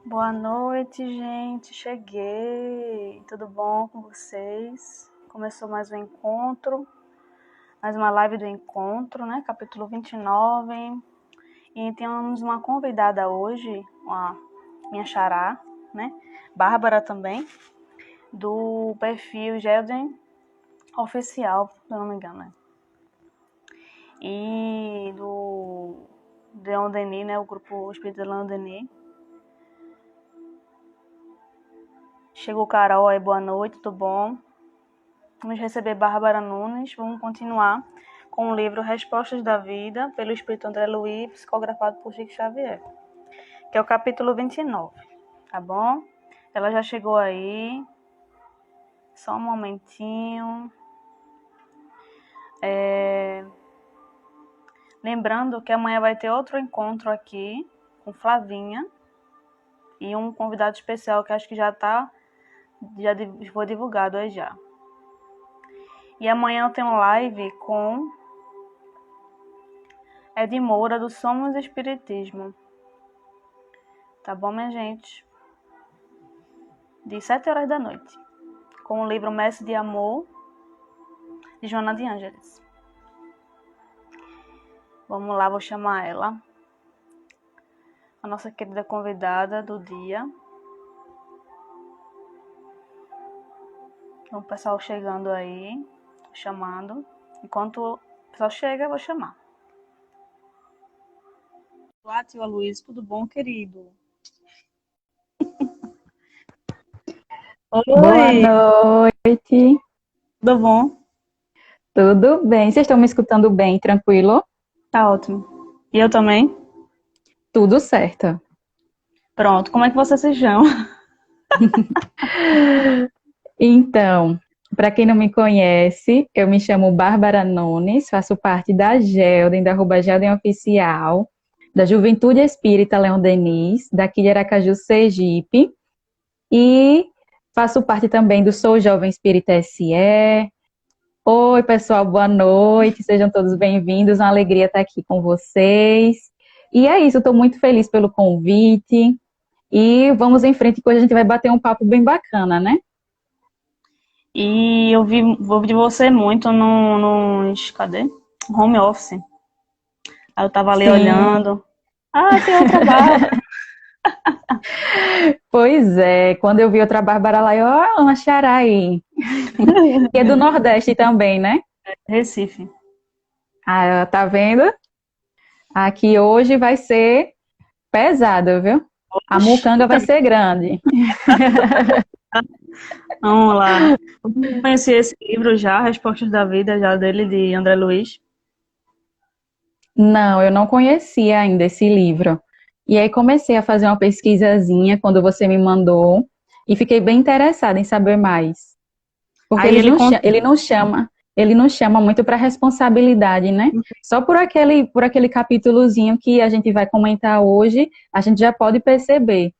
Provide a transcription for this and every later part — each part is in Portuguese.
Boa noite, gente. Cheguei. Tudo bom com vocês? Começou mais um encontro, mais uma live do encontro, né? Capítulo 29. E temos uma convidada hoje, a minha xará, né? Bárbara também, do perfil Gelden Oficial, se eu não me engano, né? E do Leon Denis, né? O grupo Espírito de Leon Denis. Chegou Carol aí, boa noite, tudo bom? Vamos receber Bárbara Nunes, vamos continuar com o livro Respostas da Vida, pelo Espírito André Luiz, psicografado por Chico Xavier, que é o capítulo 29, tá bom? Ela já chegou aí, só um momentinho. Lembrando que amanhã vai ter outro encontro aqui com Flavinha e um convidado especial que acho que já foi divulgado aí já. E amanhã eu tenho live com Ed Moura, do Somos Espiritismo. Tá bom, minha gente? De 7 horas da noite. Com o livro Mestre de Amor, de Joana de Ângeles. Vamos lá, vou chamar ela. A nossa querida convidada do dia. Então, o pessoal chegando aí, chamando. Enquanto o pessoal chega, eu vou chamar. Olá, tio Luiz, tudo bom, querido? Boa Oi, noite, tudo bom? tudo bem? Vocês estão me escutando bem, tranquilo? Tá ótimo. E eu também? Tudo certo. Pronto, como é que você se chama? Então, para quem não me conhece, eu me chamo Bárbara Nunes, faço parte da Gelden, da arroba Gelden Oficial, da Juventude Espírita Leon Denis, daqui de Aracaju, Sergipe, e faço parte também do Sou Jovem Espírita SE. Oi, pessoal, boa noite, sejam todos bem-vindos, uma alegria estar aqui com vocês. E é isso, estou muito feliz pelo convite e vamos em frente, que hoje a gente vai bater um papo bem bacana, né? E eu vou de você muito nos, cadê? Home office. Aí eu tava ali Sim, olhando. Ah, tem outra Bárbara. pois é, quando eu vi outra Bárbara lá, eu, uma xará aí, que é do Nordeste também, né? Recife. Ah, tá vendo? Aqui hoje vai ser pesado, viu? A Oxi, mucanga vai ser grande. vamos lá. Eu conheci esse livro já, Respostas da Vida, já dele, de André Luiz. Não, eu não conhecia ainda esse livro. E aí comecei a fazer uma pesquisazinha quando você me mandou e fiquei bem interessada em saber mais. Porque Aí ele conta. ele não chama muito para responsabilidade, né? Só por aquele capítulozinho que a gente vai comentar hoje, a gente já pode perceber.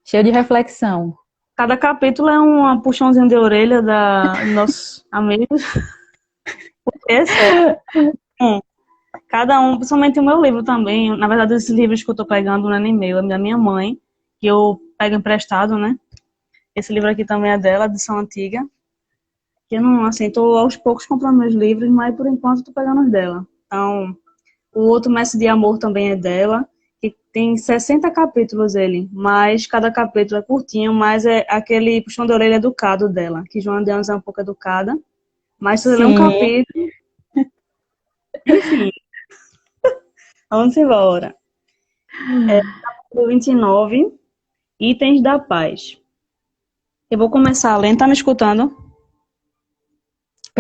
Cheio de reflexão. Cada capítulo é um puxãozinho de orelha dos nossos amigos. É sério. Cada um, principalmente o meu livro também. Na verdade, esses livros que eu tô pegando não é nem meu, é da minha mãe, que eu pego emprestado, né? Esse livro aqui também é dela, edição antiga. Que eu não, assim, tô aos poucos comprando meus livros, mas por enquanto tô pegando os dela. Então, o outro Mestre de Amor também é dela, que tem 60 capítulos ele, mas cada capítulo é curtinho, mas é aquele puxão de orelha educado dela, que Joana de Anjos é um pouco educada, mas se você ler um Sim, capítulo, enfim, vamos embora. Capítulo 29, Itens da Paz. Eu vou começar lendo, tá me escutando? Tá,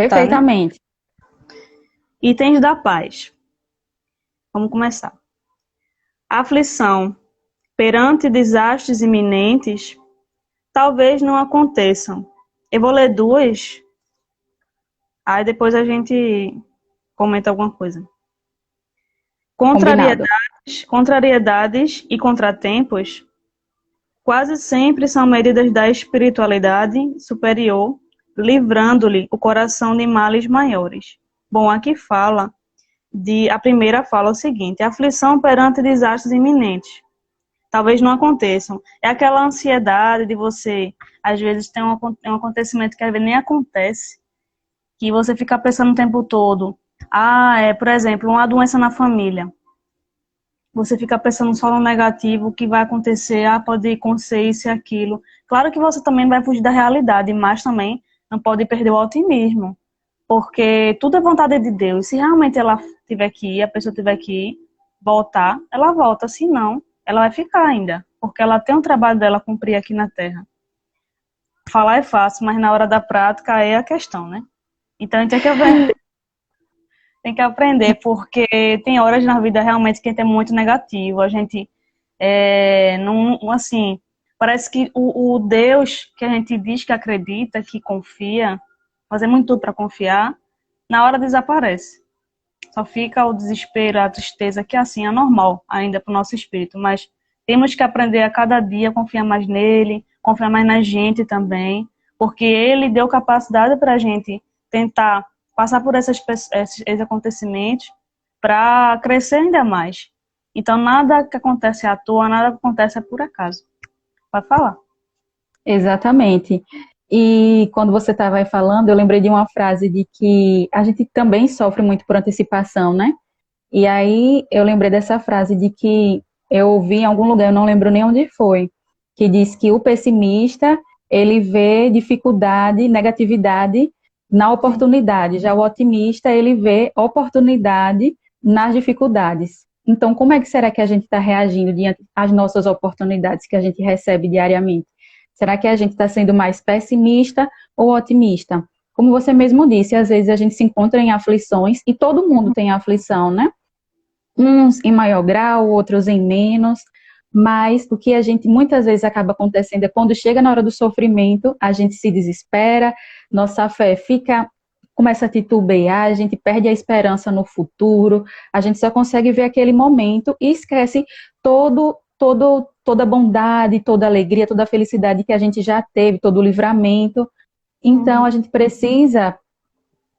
né? perfeitamente. Itens da Paz. Vamos começar. Aflição. Perante desastres iminentes, talvez não aconteçam. Eu vou ler duas, aí depois a gente comenta alguma coisa. Combinado. Contrariedades e contratempos quase sempre são medidas da espiritualidade superior, livrando-lhe o coração de males maiores. Bom, aqui a primeira fala o seguinte: aflição perante desastres iminentes. talvez não aconteçam. É aquela ansiedade de você, às vezes, tem um acontecimento que às vezes nem acontece, que você fica pensando o tempo todo. Por exemplo, uma doença na família. Você fica pensando só no negativo, o que vai acontecer, pode acontecer isso e aquilo. Claro que você também vai fugir da realidade, mas também não pode perder o otimismo, porque tudo é vontade de Deus. Se realmente ela tiver que ir, a pessoa tiver que ir, voltar, ela volta. Se não, ela vai ficar ainda, porque ela tem um trabalho dela a cumprir aqui na Terra. Falar é fácil, mas na hora da prática é a questão, né? Então a gente tem que aprender, porque tem horas na vida realmente que a gente é muito negativo. A gente não, assim, parece que o Deus que a gente diz que acredita, que confia, fazer muito tudo para confiar, na hora desaparece. Só fica o desespero, a tristeza, que assim é normal ainda para o nosso espírito, mas temos que aprender a cada dia a confiar mais nele, confiar mais na gente também, porque ele deu capacidade para a gente tentar passar por esses acontecimentos para crescer ainda mais. Então, nada que acontece à toa, nada que acontece é por acaso. Pode falar. Exatamente. E quando você estava aí falando, eu lembrei de uma frase de que a gente também sofre muito por antecipação, né? E aí eu lembrei dessa frase de que eu ouvi em algum lugar, eu não lembro nem onde foi, que diz que o pessimista, ele vê dificuldade, negatividade na oportunidade. Já o otimista, ele vê oportunidade nas dificuldades. Então, como é que será que a gente está reagindo diante das nossas oportunidades que a gente recebe diariamente? Será que a gente está sendo mais pessimista ou otimista? Como você mesmo disse, às vezes a gente se encontra em aflições, e todo mundo tem aflição, né? Uns em maior grau, outros em menos, mas o que a gente muitas vezes acaba acontecendo é quando chega na hora do sofrimento, a gente se desespera, nossa fé começa a titubear, a gente perde a esperança no futuro, a gente só consegue ver aquele momento e esquece toda a bondade, toda a alegria, toda a felicidade que a gente já teve, todo o livramento. Então, a gente precisa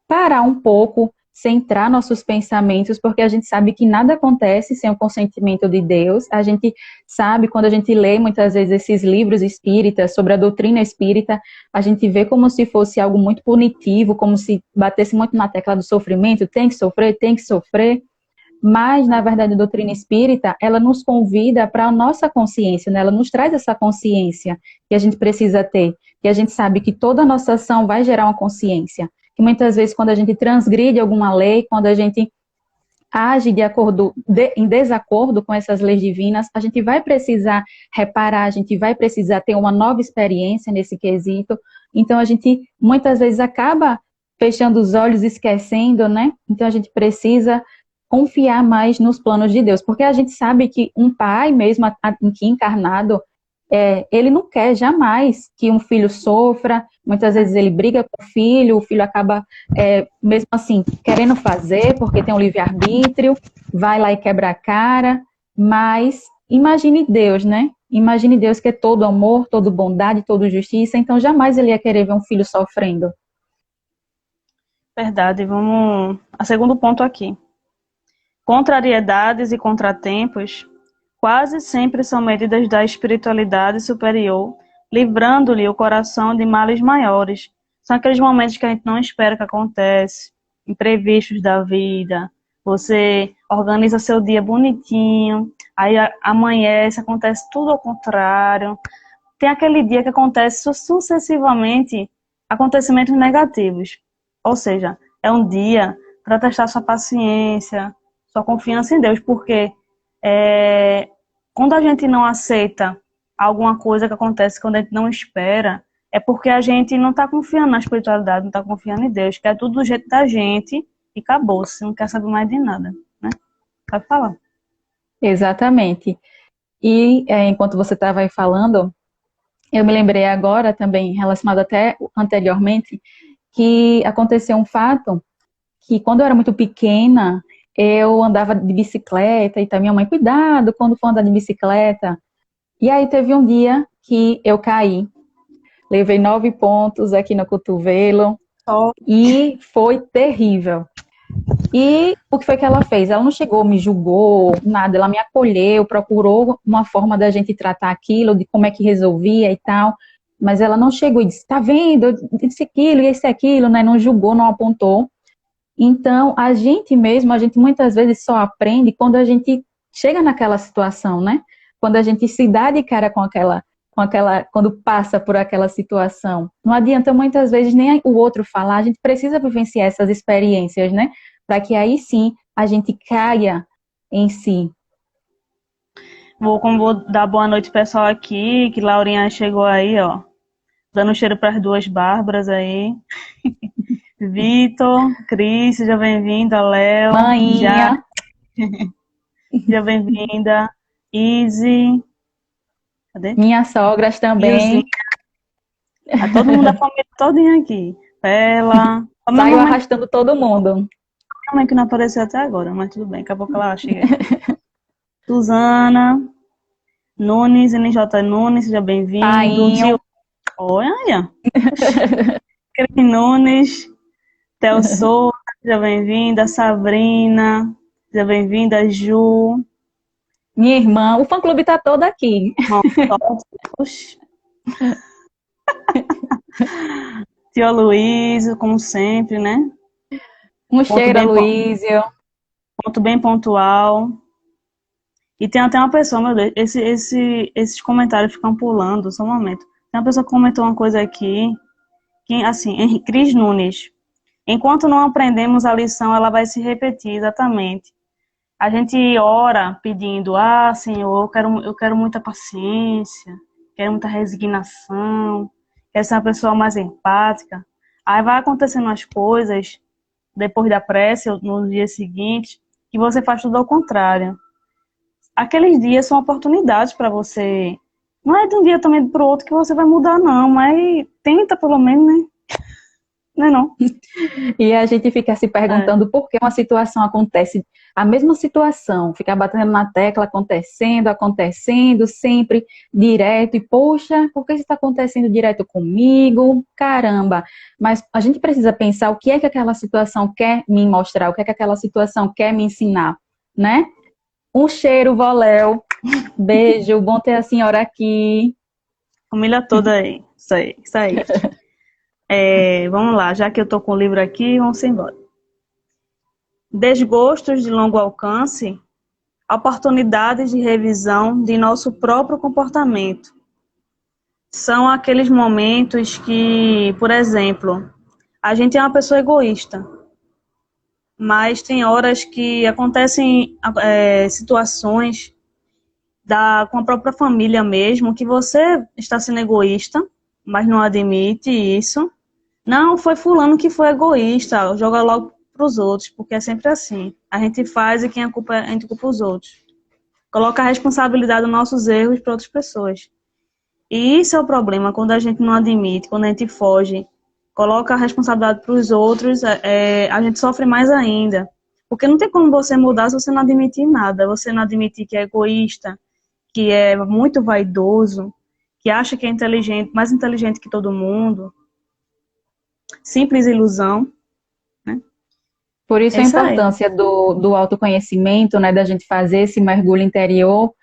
parar um pouco, centrar nossos pensamentos, porque a gente sabe que nada acontece sem o consentimento de Deus. A gente sabe, quando a gente lê muitas vezes esses livros espíritas, sobre a doutrina espírita, a gente vê como se fosse algo muito punitivo, como se batesse muito na tecla do sofrimento, tem que sofrer, tem que sofrer. Mas, na verdade, a doutrina espírita, ela nos convida para a nossa consciência, né? Ela nos traz essa consciência que a gente precisa ter, que a gente sabe que toda a nossa ação vai gerar uma consciência, que muitas vezes quando a gente transgride alguma lei, quando a gente age em desacordo com essas leis divinas, a gente vai precisar reparar, a gente vai precisar ter uma nova experiência nesse quesito. Então, a gente muitas vezes acaba fechando os olhos, esquecendo, né? Então, a gente precisa confiar mais nos planos de Deus, porque a gente sabe que um pai, mesmo aqui encarnado, ele não quer jamais que um filho sofra, muitas vezes ele briga com o filho acaba, mesmo assim, querendo fazer, porque tem um livre-arbítrio, vai lá e quebra a cara, mas imagine Deus, né? Imagine Deus que é todo amor, todo bondade, todo justiça, então jamais ele ia querer ver um filho sofrendo. Verdade, vamos a segundo ponto aqui. Contrariedades e contratempos quase sempre são medidas da espiritualidade superior, livrando-lhe o coração de males maiores. São aqueles momentos que a gente não espera que acontece, imprevistos da vida. Você organiza seu dia bonitinho, aí amanhece, acontece tudo ao contrário. Tem aquele dia que acontece sucessivamente acontecimentos negativos. Ou seja, é um dia para testar sua paciência, sua confiança em Deus, porque quando a gente não aceita alguma coisa que acontece quando a gente não espera, é porque a gente não está confiando na espiritualidade, não está confiando em Deus, quer tudo do jeito da gente e acabou-se, não quer saber mais de nada, né? Pode falar. Exatamente. E enquanto você estava aí falando, eu me lembrei agora também, relacionado até anteriormente, que aconteceu um fato que quando eu era muito pequena, eu andava de bicicleta e tá minha mãe, cuidado quando for andar de bicicleta. E aí teve um dia que eu caí, levei 9 pontos aqui no cotovelo e foi terrível. E o que foi que ela fez? Ela não chegou, me julgou, nada, ela me acolheu, procurou uma forma da gente tratar aquilo, de como é que resolvia e tal, mas ela não chegou e disse, tá vendo, eu disse aquilo e esse aquilo, né? Não julgou, não apontou. Então, a gente mesmo, a gente muitas vezes só aprende quando a gente chega naquela situação, né? Quando a gente se dá de cara quando passa por aquela situação. Não adianta muitas vezes nem o outro falar, a gente precisa vivenciar essas experiências, né? Para que aí sim a gente caia em si. Vou dar boa noite pessoal aqui, que Laurinha chegou aí, ó. Dando um cheiro para as duas Bárbaras aí. Vitor, Cris, seja bem-vinda. Léo, já, Mainha, seja bem-vinda. Izzy, cadê? minhas sogras Ilzinha, também, todo mundo da família todinha aqui. Ela, a minha saiu mamãe, arrastando todo mundo. que não apareceu até agora, mas tudo bem, daqui a pouco ela chega aí. Suzana, Nunes, NJ Nunes, seja bem-vindo. Painho, Tio, olha, Cris Nunes, Theo Souza, seja bem-vinda. Sabrina, seja bem-vinda. Ju, minha irmã, o fã-clube tá todo aqui. Oxi. Tio Luiz, como sempre, né? Um Ponto cheiro, bem, Aloísio. ponto bem pontual. E tem até uma pessoa, meu Deus, esses comentários ficam pulando, só um momento. Tem uma pessoa que comentou uma coisa aqui, que, assim, Cris Nunes. Enquanto não aprendemos a lição, ela vai se repetir, exatamente. A gente ora pedindo, Senhor, eu quero muita paciência, quero muita resignação, quero ser uma pessoa mais empática. Aí vai acontecendo as coisas, depois da prece, ou no dia seguinte, que você faz tudo ao contrário. Aqueles dias são oportunidades para você. Não é de um dia também para o outro que você vai mudar, não, mas tenta pelo menos, né? Não é não? E a gente fica se É. perguntando por que uma situação acontece, a mesma situação, ficar batendo na tecla, acontecendo, sempre direto, e poxa, por que isso está acontecendo direto comigo? Caramba! Mas a gente precisa pensar o que é que aquela situação quer me mostrar, o que é que aquela situação quer me ensinar, né? Um cheiro, Voléu. Beijo, bom ter a senhora aqui. Família toda aí. Isso aí, isso aí. Vamos lá, já que eu tô com o livro aqui, vamos embora. Desgostos de longo alcance, oportunidades de revisão de nosso próprio comportamento. São aqueles momentos que, por exemplo, a gente é uma pessoa egoísta, mas tem horas que acontecem situações com a própria família mesmo, que você está sendo egoísta, mas não admite isso. Não, foi fulano que foi egoísta, joga logo para os outros, porque é sempre assim. A gente faz e quem a culpa, a gente culpa os outros. Coloca a responsabilidade dos nossos erros para outras pessoas. E isso é o problema, quando a gente não admite, quando a gente foge, coloca a responsabilidade para os outros, a gente sofre mais ainda. Porque não tem como você mudar se você não admitir nada. Você não admitir que é egoísta, que é muito vaidoso, que acha que é inteligente, mais inteligente que todo mundo. Simples ilusão, né? Por isso É a isso aí. importância do autoconhecimento, né, da gente fazer esse mergulho interior,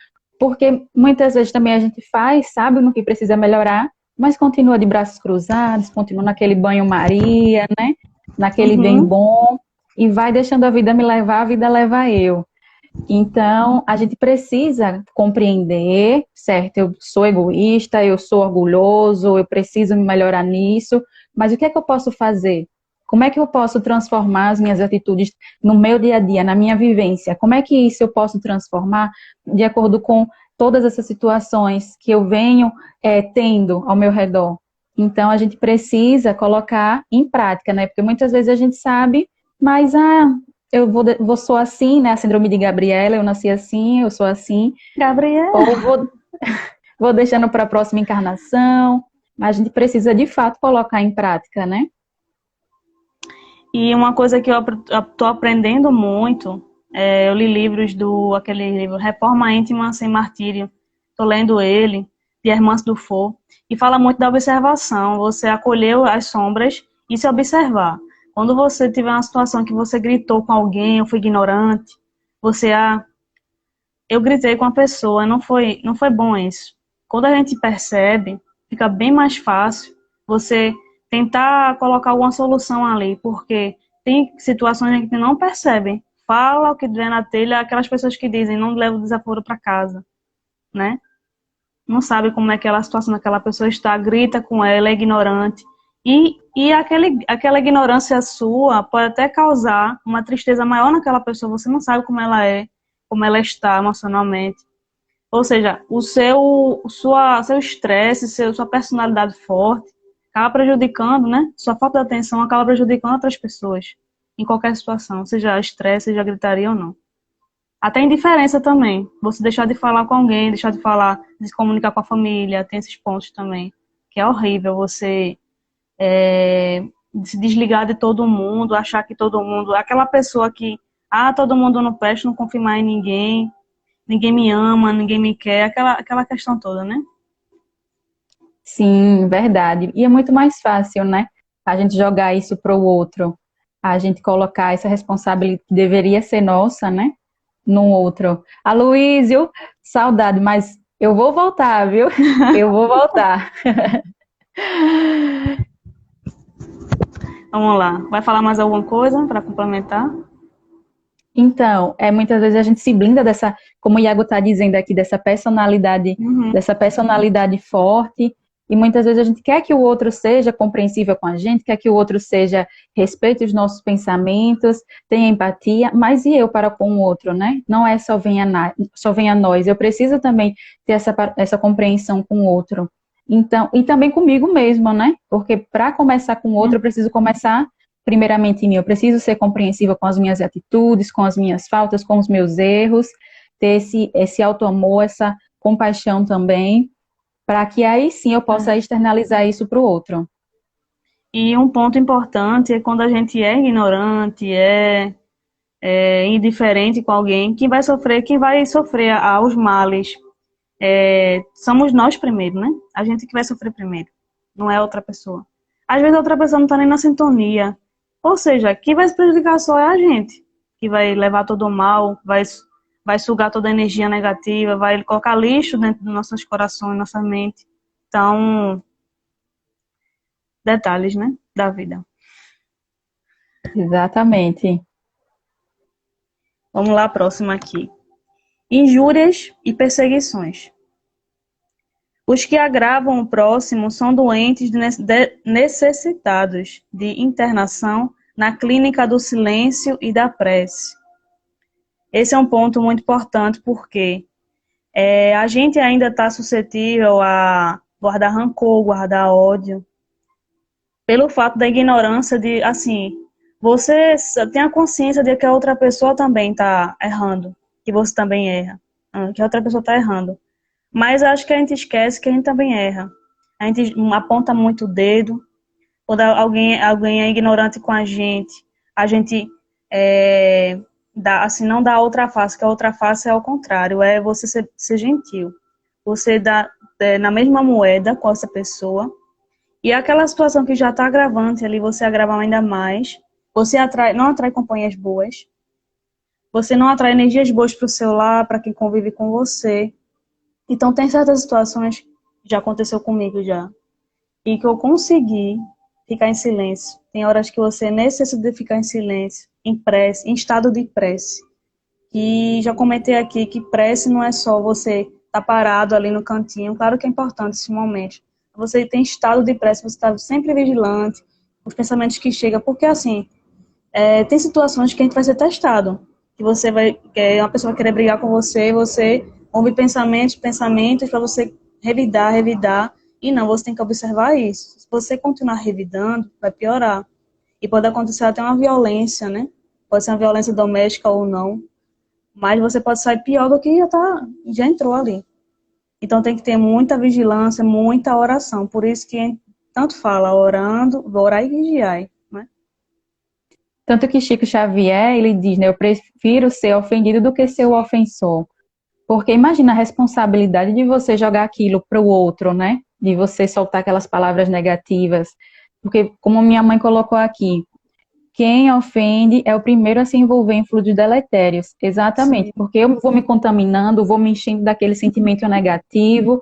porque muitas vezes também a gente faz, sabe no que precisa melhorar, mas continua de braços cruzados, continua naquele banho-maria, né, naquele bem Uhum. bom, e vai deixando a vida me levar, a vida leva eu. Então, a gente precisa compreender, certo? Eu sou egoísta, eu sou orgulhoso, eu preciso me melhorar nisso, mas o que é que eu posso fazer? Como é que eu posso transformar as minhas atitudes no meu dia a dia, na minha vivência? Como é que isso eu posso transformar de acordo com todas essas situações que eu venho tendo ao meu redor? Então, a gente precisa colocar em prática, né? Porque muitas vezes a gente sabe, mas sou assim, né? A síndrome de Gabriela, eu nasci assim, eu sou assim, Gabriela. ou vou deixando para a próxima encarnação, mas a gente precisa de fato colocar em prática, né? E uma coisa que eu estou aprendendo muito, eu li livros aquele livro Reforma Íntima Sem Martírio. Estou lendo ele, de Hermance Dufour, e fala muito da observação. Você acolheu as sombras e se observar. Quando você tiver uma situação que você gritou com alguém, ou foi ignorante, você, eu gritei com a pessoa, não foi bom isso. Quando a gente percebe, fica bem mais fácil você tentar colocar alguma solução ali, porque tem situações em que não percebem. Fala o que vem na telha, aquelas pessoas que dizem, não leva o desaforo para casa, né? Não sabe como é aquela situação daquela pessoa está, grita com ela, é ignorante. E aquela ignorância sua pode até causar uma tristeza maior naquela pessoa, você não sabe como ela é, como ela está emocionalmente. Ou seja, seu estresse, sua personalidade forte, acaba prejudicando, né? Sua falta de atenção acaba prejudicando outras pessoas, em qualquer situação, seja estresse, seja gritaria ou não. Até indiferença também. Você deixar de falar com alguém, deixar de falar, de se comunicar com a família, tem esses pontos também. Que é horrível você se desligar de todo mundo, achar que todo mundo... Aquela pessoa que, todo mundo não presta, não confia mais em ninguém, ninguém me ama, ninguém me quer, aquela questão toda, né? Sim, verdade. E é muito mais fácil, né? A gente jogar isso para o outro, a gente colocar essa responsabilidade que deveria ser nossa, né? No outro. Aloísio, saudade, mas eu vou voltar, viu? Eu vou voltar. Vamos lá. Vai falar mais alguma coisa para complementar? Então, muitas vezes a gente se blinda dessa, como o Iago está dizendo aqui, dessa personalidade forte, e muitas vezes a gente quer que o outro seja compreensível com a gente, quer que o outro respeite os nossos pensamentos, tenha empatia, mas e eu para com o outro, né? Não é só venha nós, eu preciso também ter essa compreensão com o outro. Então, e também comigo mesmo, né? Porque para começar com o outro, eu preciso começar primeiramente em mim. Eu preciso ser compreensiva com as minhas atitudes, com as minhas faltas, com os meus erros, ter esse auto-amor, essa compaixão também, para que aí sim eu possa externalizar isso para o outro. E um ponto importante é quando a gente é ignorante, indiferente com alguém, quem vai sofrer aos males somos nós primeiro, né? A gente que vai sofrer primeiro, não é outra pessoa. Às vezes a outra pessoa não está nem na sintonia. Ou seja, quem vai se prejudicar só é a gente, que vai levar todo o mal, vai sugar toda a energia negativa, vai colocar lixo dentro dos nossos corações, nossa mente. Então, detalhes, né, da vida. Exatamente. Vamos lá, próxima aqui. Injúrias e perseguições. Os que agravam o próximo são doentes necessitados de internação na clínica do silêncio e da prece. Esse é um ponto muito importante porque a gente ainda está suscetível a guardar rancor, guardar ódio, pelo fato da ignorância de, assim, você tem a consciência de que a outra pessoa também está errando, que você também erra, que a outra pessoa está errando. Mas acho que a gente esquece que a gente também erra. A gente aponta muito o dedo. Quando alguém é ignorante com a gente não dá a outra face, que a outra face é ao contrário, é você ser gentil. Você dá na mesma moeda com essa pessoa. E aquela situação que já está agravante ali, você agrava ainda mais. Você não atrai companhias boas. Você não atrai energias boas para o seu lar, para quem convive com você. Então, tem certas situações, já aconteceu comigo já, e que eu consegui ficar em silêncio. Tem horas que você necessita de ficar em silêncio, em prece, em estado de prece. E já comentei aqui que prece não é só você estar parado ali no cantinho. Claro que é importante esse momento. Você tem estado de prece, você está sempre vigilante, os pensamentos que chegam, porque assim, tem situações que a gente vai ser testado, que uma pessoa vai querer brigar com você, você ouve pensamentos para você revidar, e não, você tem que observar isso. Se você continuar revidando, vai piorar. E pode acontecer até uma violência, né? Pode ser uma violência doméstica ou não, mas você pode sair pior do que já entrou ali. Então tem que ter muita vigilância, muita oração. Por isso que tanto fala, orar e vigiar, né? Tanto que Chico Xavier, ele diz, né, eu prefiro ser ofendido do que ser o ofensor. Porque imagina a responsabilidade de você jogar aquilo para o outro, né? De você soltar aquelas palavras negativas. Porque, como minha mãe colocou aqui, quem ofende é o primeiro a se envolver em fluidos deletérios. Exatamente, Sim. porque eu vou me contaminando, vou me enchendo daquele sentimento negativo,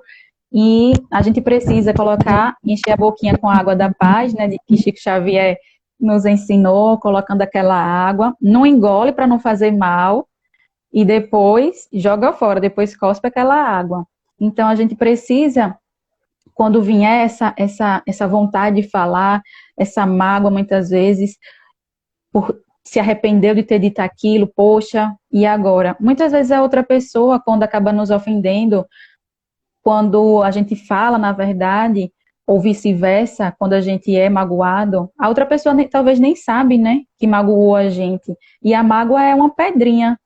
e a gente precisa colocar, encher a boquinha com a água da paz, né, de que Chico Xavier nos ensinou, colocando aquela água, não engole para não fazer mal, e depois joga fora, depois cospe aquela água. Então a gente precisa, quando vier essa vontade de falar, essa mágoa muitas vezes, se arrependeu de ter dito aquilo, poxa, e agora? Muitas vezes a outra pessoa, quando acaba nos ofendendo, quando a gente fala, na verdade, ou vice-versa, quando a gente é magoado, a outra pessoa talvez nem sabe, né, que magoou a gente. E a mágoa é uma pedrinha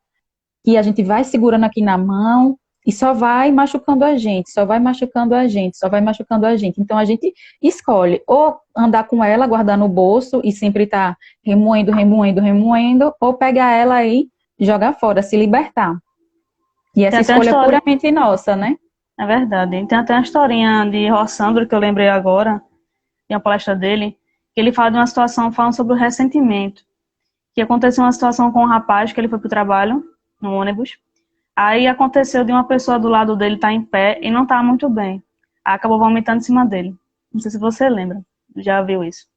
que a gente vai segurando aqui na mão e só vai machucando a gente, só vai machucando a gente, só vai machucando a gente. Então a gente escolhe ou andar com ela, guardar no bolso e sempre estar remoendo, remoendo, remoendo, ou pegar ela e jogar fora, se libertar. E Tem essa até uma escolha é história, puramente nossa, né? é verdade. Tem até uma historinha de Rossandro que eu lembrei agora, em uma palestra dele, que ele fala de uma situação falando sobre o ressentimento. Que aconteceu uma situação com um rapaz que ele foi pro trabalho, no ônibus. Aí aconteceu de uma pessoa do lado dele estar em pé e não estar muito bem. Aí acabou vomitando em cima dele. Não sei se você lembra, já viu isso.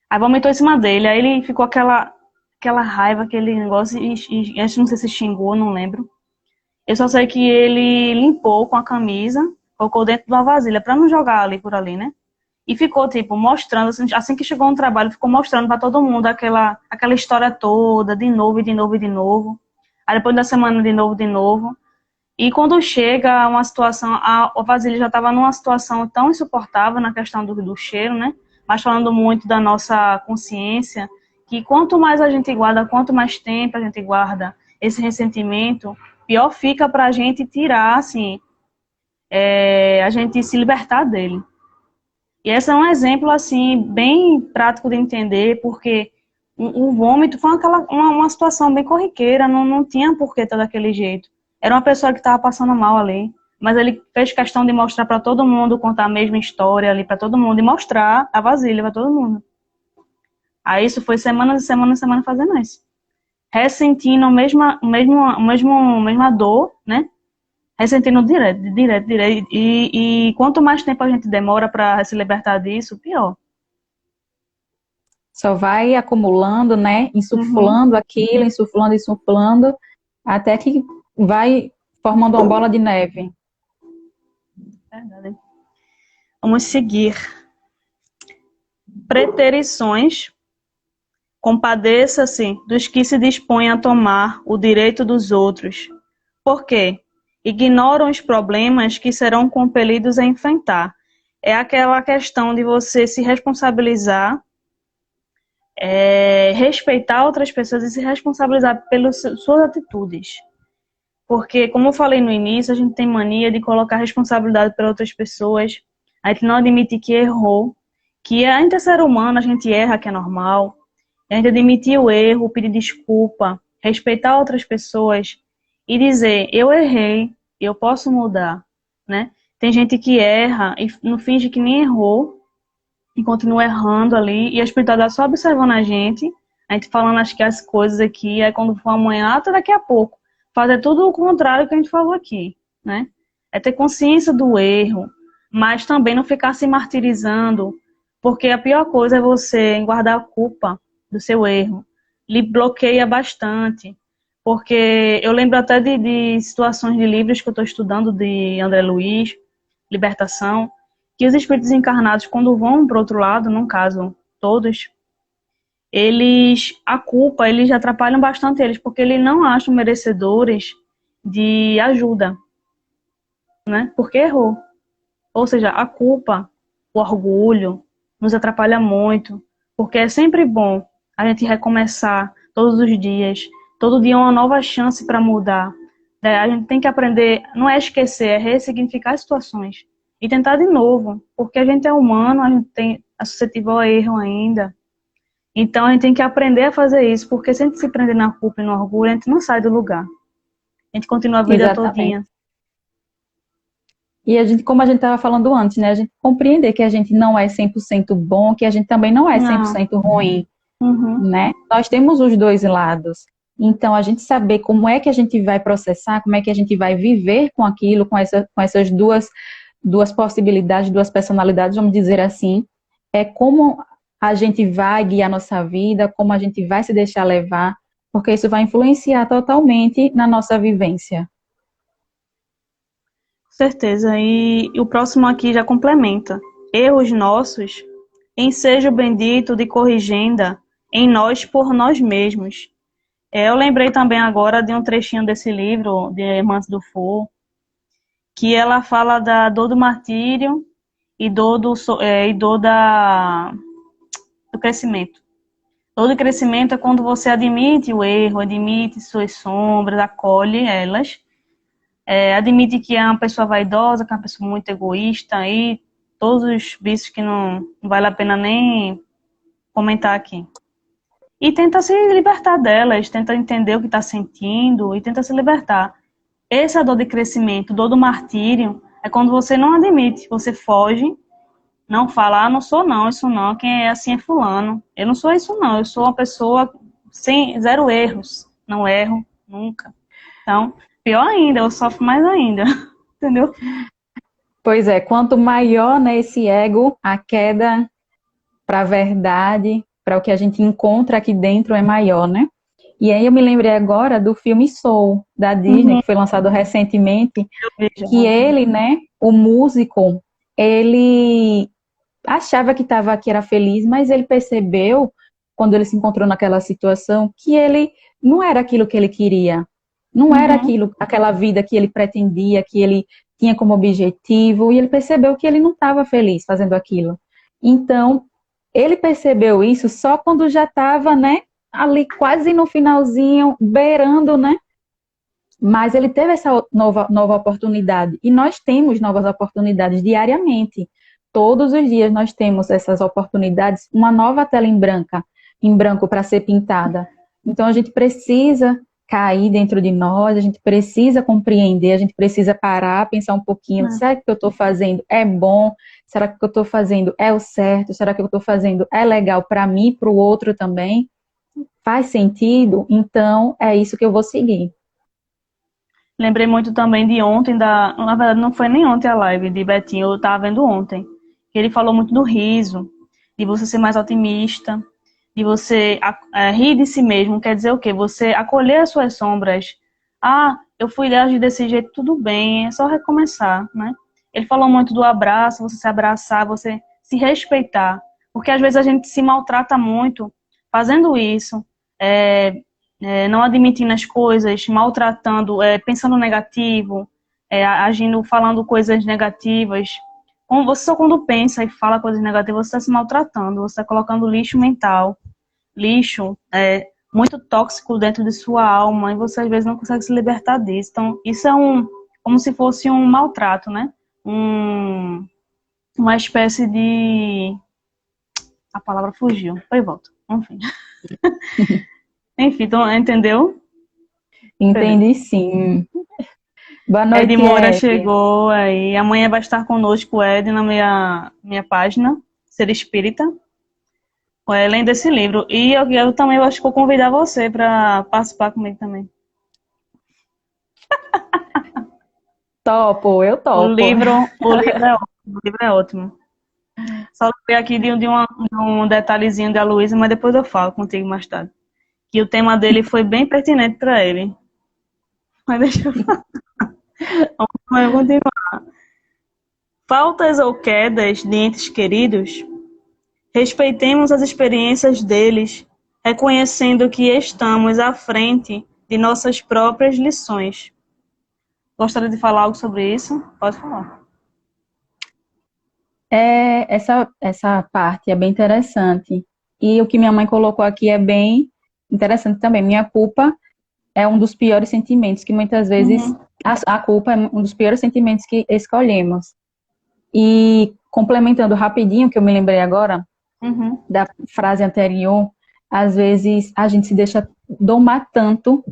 Aí vomitou em cima dele, aí ele ficou aquela raiva, aquele negócio, e acho, não sei se xingou, não lembro. Eu só sei que ele limpou com a camisa, colocou dentro de uma vasilha, pra não jogar ali por ali, né? E ficou, tipo, mostrando, assim que chegou no trabalho, ficou mostrando pra todo mundo aquela história toda, de novo, e de novo, e de novo. Aí depois da semana, de novo, de novo. E quando chega uma situação, a vasilha já estava numa situação tão insuportável na questão do cheiro, né? Mas falando muito da nossa consciência, que quanto mais a gente guarda, quanto mais tempo a gente guarda esse ressentimento, pior fica para a gente tirar, assim, a gente se libertar dele. E esse é um exemplo, assim, bem prático de entender, porque o vômito foi uma situação bem corriqueira, não tinha por que estar daquele jeito. Era uma pessoa que estava passando mal ali, mas ele fez questão de mostrar para todo mundo, contar a mesma história ali para todo mundo, e mostrar a vasilha para todo mundo. Aí isso foi semana, semana, semana fazendo isso. Ressentindo a mesma dor, né? Ressentindo direto, direto, direto. E quanto mais tempo a gente demora para se libertar disso, pior. Só vai acumulando, né? Uhum. Insuflando aquilo, insuflando, insuflando, até que vai formando uma bola de neve. Verdade. Vamos seguir. Preterições. Compadeça-se dos que se dispõem a tomar o direito dos outros. Por quê? Ignoram os problemas que serão compelidos a enfrentar. É aquela questão de você se responsabilizar, respeitar outras pessoas e se responsabilizar pelas suas atitudes. Porque, como eu falei no início, a gente tem mania de colocar responsabilidade para outras pessoas, a gente não admite que errou, que a gente é ser humano, a gente erra, que é normal, a gente admitir o erro, pedir desculpa, respeitar outras pessoas e dizer, eu errei, eu posso mudar, né? Tem gente que erra e não finge que nem errou e continua errando ali, e a espiritualidade só observando a gente falando acho que as coisas aqui, aí quando for amanhã, até daqui a pouco, fazer tudo o contrário que a gente falou aqui, né? É ter consciência do erro, mas também não ficar se martirizando, porque a pior coisa é você guardar a culpa do seu erro. Lhe bloqueia bastante, porque eu lembro até de situações de livros que eu estou estudando, de André Luiz, Libertação, que os espíritos encarnados, quando vão para o outro lado, no caso, todos, a culpa, eles atrapalham bastante eles, porque eles não acham merecedores de ajuda, né? Porque errou. Ou seja, a culpa, o orgulho, nos atrapalha muito, porque é sempre bom a gente recomeçar todos os dias, todo dia uma nova chance para mudar. A gente tem que aprender, não é esquecer, é ressignificar as situações e tentar de novo, porque a gente é humano, a gente é suscetível a erro ainda. Então a gente tem que aprender a fazer isso, porque se a gente se prender na culpa e no orgulho, a gente não sai do lugar. A gente continua a vida Exatamente. todinha. E a gente, como a gente estava falando antes, né? A gente compreender que a gente não é 100% bom, que a gente também não é Não, 100% ruim. né? Nós temos os dois lados. Então, a gente saber como é que a gente vai processar, como é que a gente vai viver com aquilo, com essas duas possibilidades, duas personalidades, vamos dizer assim, é como a gente vai guiar nossa vida, como a gente vai se deixar levar, porque isso vai influenciar totalmente na nossa vivência. Com certeza. E o próximo aqui já complementa. Erros nossos, ensejo bendito de corrigenda, em nós por nós mesmos. Eu lembrei também agora de um trechinho desse livro, de Hermance Dufour, que ela fala da dor do martírio e dor do crescimento. Dor do crescimento é quando você admite o erro, admite suas sombras, acolhe elas, admite que é uma pessoa vaidosa, que é uma pessoa muito egoísta, e todos os vícios que não vale a pena nem comentar aqui. E tenta se libertar delas, tenta entender o que está sentindo e tenta se libertar. Essa dor de crescimento, dor do martírio, é quando você não admite, você foge, não fala, não sou não, isso não, quem é assim é fulano. Eu não sou isso não, eu sou uma pessoa sem zero erros, não erro nunca. Então, pior ainda, eu sofro mais ainda, entendeu? Pois é, quanto maior, né, esse ego, a queda para a verdade, para o que a gente encontra aqui dentro é maior, né? E aí eu me lembrei agora do filme Soul, da Disney, que foi lançado recentemente, que ele, né, o músico, ele achava que era feliz, mas ele percebeu, quando ele se encontrou naquela situação, que ele não era aquilo que ele queria, não era aquela vida que ele pretendia, que ele tinha como objetivo, e ele percebeu que ele não estava feliz fazendo aquilo. Então, ele percebeu isso só quando já estava, né, ali quase no finalzinho, beirando, né? Mas ele teve essa nova oportunidade. E nós temos novas oportunidades diariamente. Todos os dias nós temos essas oportunidades, uma nova tela em branco para ser pintada. Então a gente precisa cair dentro de nós, a gente precisa compreender, a gente precisa parar, pensar um pouquinho, será que o que eu estou fazendo é bom? Será que o que eu estou fazendo é o certo? Será que o que eu estou fazendo é legal para mim e para o outro também? Faz sentido? Então é isso que eu vou seguir. Lembrei muito também de ontem, na verdade não foi nem ontem a live de Betinho, eu estava vendo ontem. Ele falou muito do riso, de você ser mais otimista, de você rir de si mesmo, quer dizer o quê? Você acolher as suas sombras. Ah, eu fui agir desse jeito, tudo bem, é só recomeçar, né? Ele falou muito do abraço, você se abraçar, você se respeitar. Porque às vezes a gente se maltrata muito fazendo isso, não admitindo as coisas, maltratando, pensando negativo, agindo, falando coisas negativas. Você só quando pensa e fala coisas negativas, você está se maltratando, você está colocando lixo mental, lixo muito tóxico dentro de sua alma, e você às vezes não consegue se libertar disso. Então, isso é como se fosse um maltrato, né? Uma espécie de... A palavra fugiu, foi e volta. Enfim. Enfim, então, entendeu? Entendi, sim. Boa noite, Ed Moura Ed. chegou aí. Amanhã vai estar conosco o Ed na minha página, Ser Espírita, além desse livro. E eu também acho que vou convidar você para participar comigo também. Eu topo. O livro é ótimo. Só lembrei aqui de um detalhezinho da Luísa, mas depois eu falo contigo mais tarde. Que o tema dele foi bem pertinente para ele. Mas deixa eu falar. Vamos continuar. Faltas ou quedas de entes queridos? Respeitemos as experiências deles, reconhecendo que estamos à frente de nossas próprias lições. Gostaria de falar algo sobre isso? Pode falar. Essa parte é bem interessante. E o que minha mãe colocou aqui é bem interessante também. Minha culpa é um dos piores sentimentos que muitas vezes a culpa é um dos piores sentimentos que escolhemos. E complementando rapidinho, que eu me lembrei agora da frase anterior, às vezes a gente se deixa domar tanto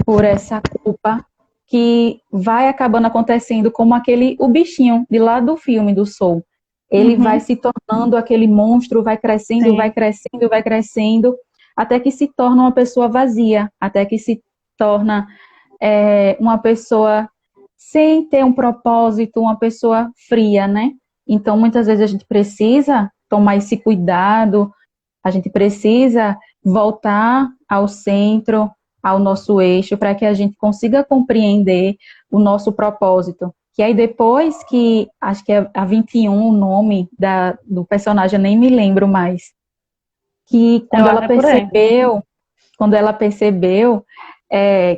por essa culpa que vai acabando acontecendo como o bichinho de lá do filme do Soul. Ele vai se tornando aquele monstro, vai crescendo, vai crescendo, vai crescendo, até que se torna uma pessoa vazia, até que se torna uma pessoa sem ter um propósito, uma pessoa fria, né? Então, muitas vezes a gente precisa tomar esse cuidado, a gente precisa voltar ao centro, ao nosso eixo, para que a gente consiga compreender o nosso propósito. Que aí depois que, acho que é a 21 o nome do personagem, eu nem me lembro mais, que quando ela percebeu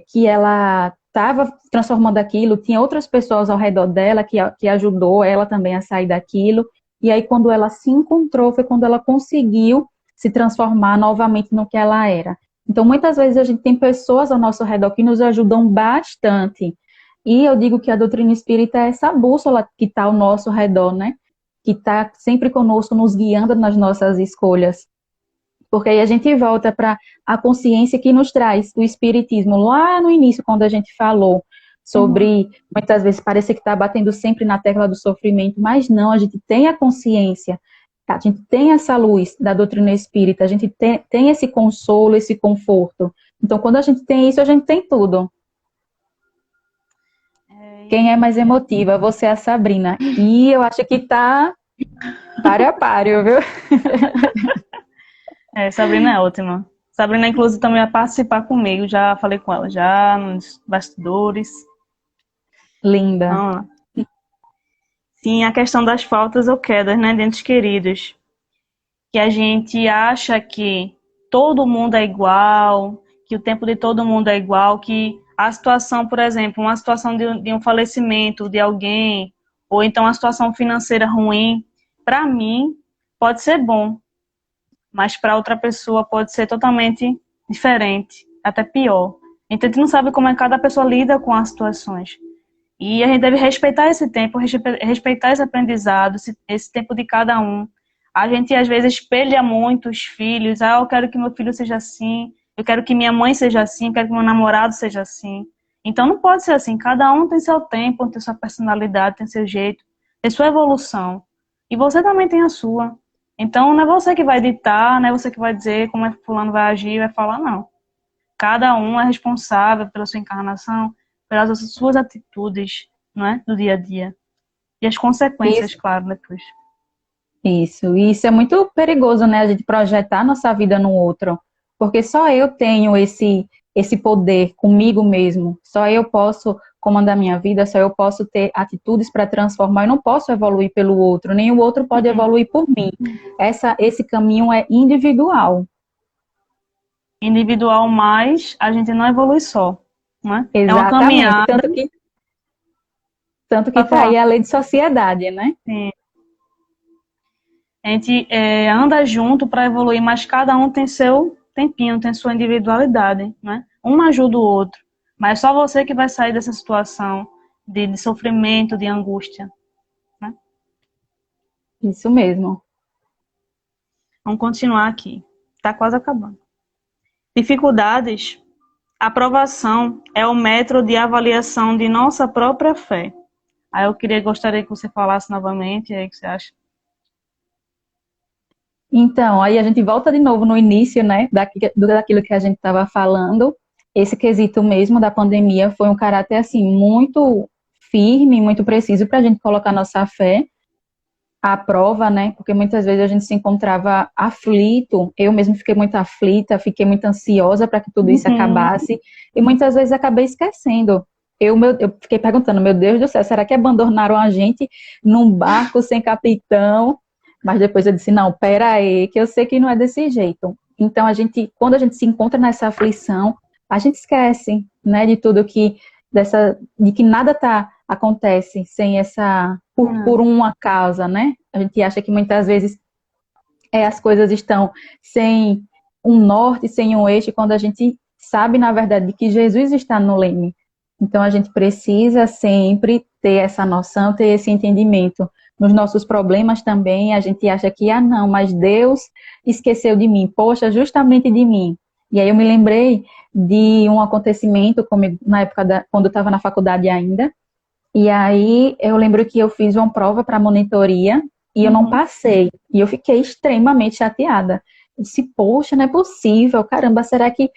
que ela estava transformando aquilo, tinha outras pessoas ao redor dela que ajudou ela também a sair daquilo, e aí quando ela se encontrou, foi quando ela conseguiu se transformar novamente no que ela era. Então, muitas vezes a gente tem pessoas ao nosso redor que nos ajudam bastante, e eu digo que a doutrina espírita é essa bússola que está ao nosso redor, né? Que está sempre conosco, nos guiando nas nossas escolhas. Porque aí a gente volta para a consciência que nos traz o espiritismo. Lá no início, quando a gente falou sobre, muitas vezes parece que está batendo sempre na tecla do sofrimento, mas não, a gente tem a consciência, a gente tem essa luz da doutrina espírita, a gente tem esse consolo, esse conforto. Então, quando a gente tem isso, a gente tem tudo. Quem é mais emotiva? Você é a Sabrina. E eu acho que tá páreo a páreo, viu? Sabrina é ótima. Sabrina, inclusive, também vai participar comigo. Já falei com ela, já nos bastidores. Linda. Então, sim, a questão das faltas ou quedas, né, de entes queridos. Que a gente acha que todo mundo é igual, que o tempo de todo mundo é igual, que a situação, por exemplo, uma situação de um falecimento de alguém, ou então uma situação financeira ruim, para mim, pode ser bom, mas para outra pessoa pode ser totalmente diferente, até pior. Então, a gente não sabe como é que cada pessoa lida com as situações. E a gente deve respeitar esse tempo, respeitar esse aprendizado, esse tempo de cada um. A gente, às vezes, espelha muito os filhos. Ah, eu quero que meu filho seja assim, eu quero que minha mãe seja assim, eu quero que meu namorado seja assim. Então, não pode ser assim. Cada um tem seu tempo, tem sua personalidade, tem seu jeito, tem sua evolução. E você também tem a sua. Então, não é você que vai ditar, não é você que vai dizer como é que fulano vai agir, vai falar, não. Cada um é responsável pela sua encarnação, pelas suas atitudes, não é? Do dia a dia. E as consequências, claro, depois. Isso é muito perigoso, né? A gente projetar nossa vida no outro. Porque só eu tenho esse poder comigo mesmo. Só eu posso comandar minha vida, só eu posso ter atitudes para transformar. Eu não posso evoluir pelo outro, nem o outro pode evoluir por mim. Esse caminho é individual. Individual, mas a gente não evolui só, né? Exatamente. É uma caminhada. Tanto que está aí a lei de sociedade, né? Sim. A gente anda junto para evoluir, mas cada um tem seu tempinho, tem sua individualidade, né? Um ajuda o outro, mas só você que vai sair dessa situação de sofrimento, de angústia, né? Isso mesmo. Vamos continuar aqui. Está quase acabando. Dificuldades. Aprovação é o método de avaliação de nossa própria fé. Aí eu gostaria que você falasse novamente, aí o que você acha? Então, aí a gente volta de novo no início, né, daquilo que a gente estava falando. Esse quesito mesmo da pandemia foi um caráter, assim, muito firme, muito preciso para a gente colocar nossa fé à prova, né, porque muitas vezes a gente se encontrava aflito, eu mesmo fiquei muito aflita, fiquei muito ansiosa para que tudo isso acabasse, e muitas vezes acabei esquecendo. Eu fiquei perguntando, meu Deus do céu, será que abandonaram a gente num barco sem capitão? Mas depois eu disse, não, pera aí, que eu sei que não é desse jeito. Então, quando a gente se encontra nessa aflição, a gente esquece, né, de tudo de que nada acontece sem por uma causa, né? A gente acha que muitas vezes as coisas estão sem um norte, sem um eixo, quando a gente sabe, na verdade, que Jesus está no leme. Então, a gente precisa sempre ter essa noção, ter esse entendimento. Nos nossos problemas também, a gente acha que, não, mas Deus esqueceu de mim. Poxa, justamente de mim. E aí eu me lembrei de um acontecimento comigo, na época quando eu estava na faculdade ainda. E aí eu lembro que eu fiz uma prova para monitoria e eu não passei. E eu fiquei extremamente chateada. Eu disse, poxa, não é possível, caramba, será que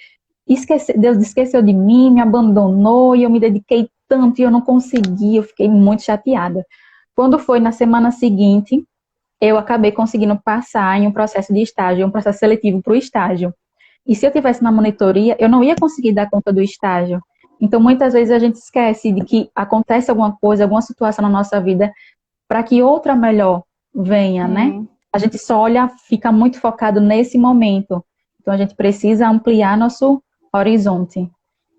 Deus esqueceu de mim, me abandonou e eu me dediquei tanto e eu não consegui, eu fiquei muito chateada. Quando foi na semana seguinte, eu acabei conseguindo passar em um processo de estágio, um processo seletivo para o estágio. E se eu tivesse na monitoria, eu não ia conseguir dar conta do estágio. Então, muitas vezes a gente esquece de que acontece alguma coisa, alguma situação na nossa vida, para que outra melhor venha, né? A gente só olha, fica muito focado nesse momento. Então, a gente precisa ampliar nosso horizonte.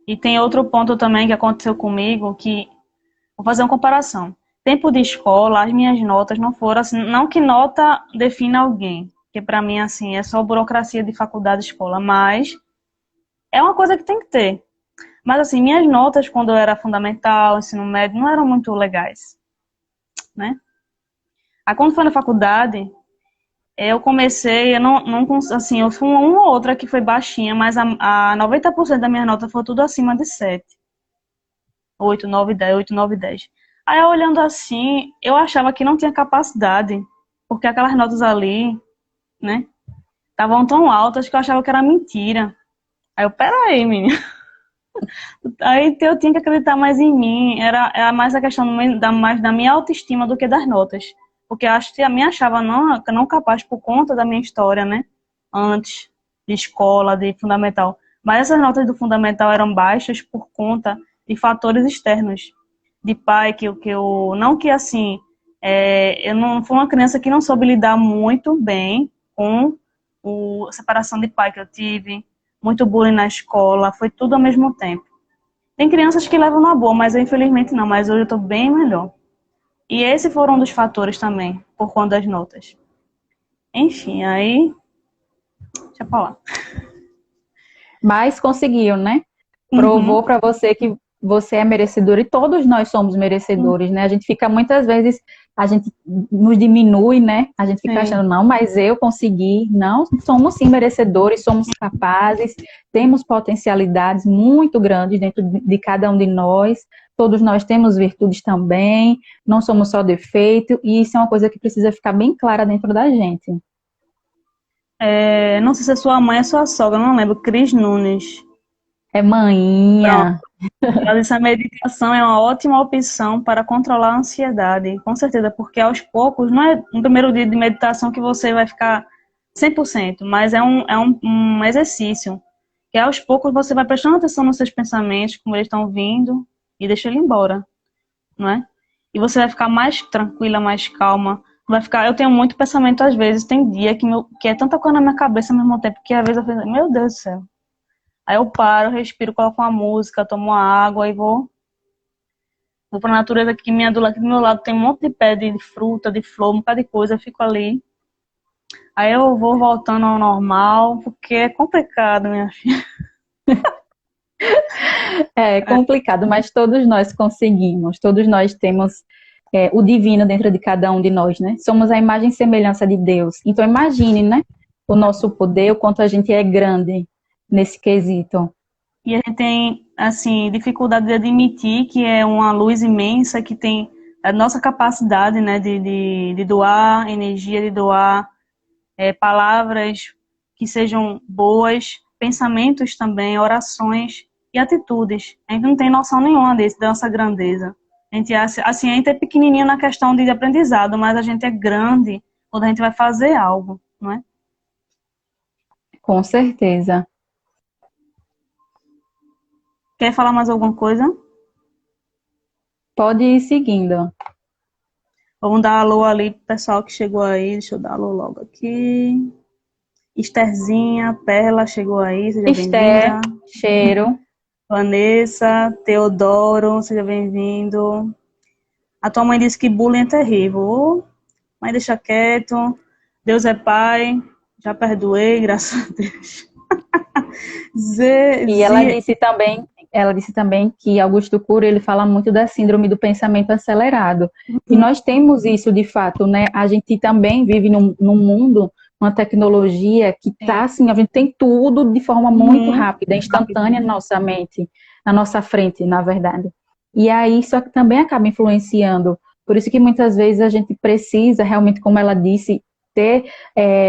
E tem outro ponto também que aconteceu comigo, que vou fazer uma comparação. Tempo de escola, as minhas notas não foram assim, não que nota defina alguém, que para mim assim é só burocracia de faculdade, escola, mas é uma coisa que tem que ter. Mas assim, minhas notas quando eu era fundamental, ensino médio, não eram muito legais, né? Aí quando foi na faculdade, eu comecei, eu não assim, eu fui uma ou outra que foi baixinha, mas a 90% da minha nota foi tudo acima de 7. 8, 9, 10, 8, 9, 10. Aí eu olhando assim, eu achava que não tinha capacidade, porque aquelas notas ali, né, estavam tão altas que eu achava que era mentira. Aí eu, peraí, menina. Aí eu tinha que acreditar mais em mim, era mais a questão mais da minha autoestima do que das notas. Porque eu acho que a minha achava não capaz por conta da minha história, né, antes de escola, de fundamental. Mas essas notas do fundamental eram baixas por conta de fatores externos, de pai, que eu não que assim, eu não fui uma criança que não soube lidar muito bem com a separação de pai que eu tive, muito bullying na escola, foi tudo ao mesmo tempo. Tem crianças que levam na boa, mas eu infelizmente não, mas hoje eu estou bem melhor. E esses foram um dos fatores também, por conta das notas. Enfim, aí, deixa eu falar. Mas conseguiu, né? Uhum. Provou para você que você é merecedor e todos nós somos merecedores, né? A gente fica muitas vezes, a gente nos diminui, né? A gente fica Sim. achando, não, mas eu consegui. Não, somos sim merecedores, somos capazes, temos potencialidades muito grandes dentro de cada um de nós. Todos nós temos virtudes também, não somos só defeito, e isso é uma coisa que precisa ficar bem clara dentro da gente. Não sei se é sua mãe ou sua sogra, não lembro, Cris Nunes. É Pronto. manhinha. Ela disse, a meditação é uma ótima opção para controlar a ansiedade, com certeza, porque aos poucos, não é no primeiro dia de meditação que você vai ficar 100%, mas é um exercício, que aos poucos você vai prestando atenção nos seus pensamentos, como eles estão vindo, e deixa ele embora, não é? E você vai ficar mais tranquila, mais calma, vai ficar, eu tenho muito pensamento às vezes, tem dia que é tanta coisa na minha cabeça ao mesmo tempo, que às vezes eu penso, meu Deus do céu. Aí eu paro, respiro, coloco uma música, tomo uma água e vou pra natureza aqui, aqui do meu lado tem um monte de pé de fruta, de flor, um bocado de coisa, eu fico ali. Aí eu vou voltando ao normal, porque é complicado, minha filha. É complicado, mas todos nós conseguimos, todos nós temos o divino dentro de cada um de nós, né? Somos a imagem e semelhança de Deus. Então imagine, né? O nosso poder, o quanto a gente é grande nesse quesito. E a gente tem, assim, dificuldade de admitir que é uma luz imensa, que tem a nossa capacidade, né, de doar energia, de doar palavras que sejam boas, pensamentos também, orações e atitudes. A gente não tem noção nenhuma da nossa grandeza. A gente, assim, a gente é pequenininho na questão de aprendizado, mas a gente é grande quando a gente vai fazer algo, não é? Com certeza. Quer falar mais alguma coisa? Pode ir seguindo. Vamos dar alô ali pro pessoal que chegou aí. Deixa eu dar alô logo aqui. Estherzinha, Perla chegou aí, seja Esther, bem-vinda. cheiro. Vanessa, Teodoro, seja bem-vindo. A tua mãe disse que bullying é terrível. Ô, mas deixa quieto. Deus é pai. Já perdoei, graças a Deus. E ela disse também que Augusto Cury, ele fala muito da síndrome do pensamento acelerado. E nós temos isso de fato, né? A gente também vive num mundo, uma tecnologia que tá assim, a gente tem tudo de forma muito rápida, instantânea na nossa mente, na nossa frente, na verdade. E aí isso também acaba influenciando. Por isso que muitas vezes a gente precisa realmente, como ela disse, ter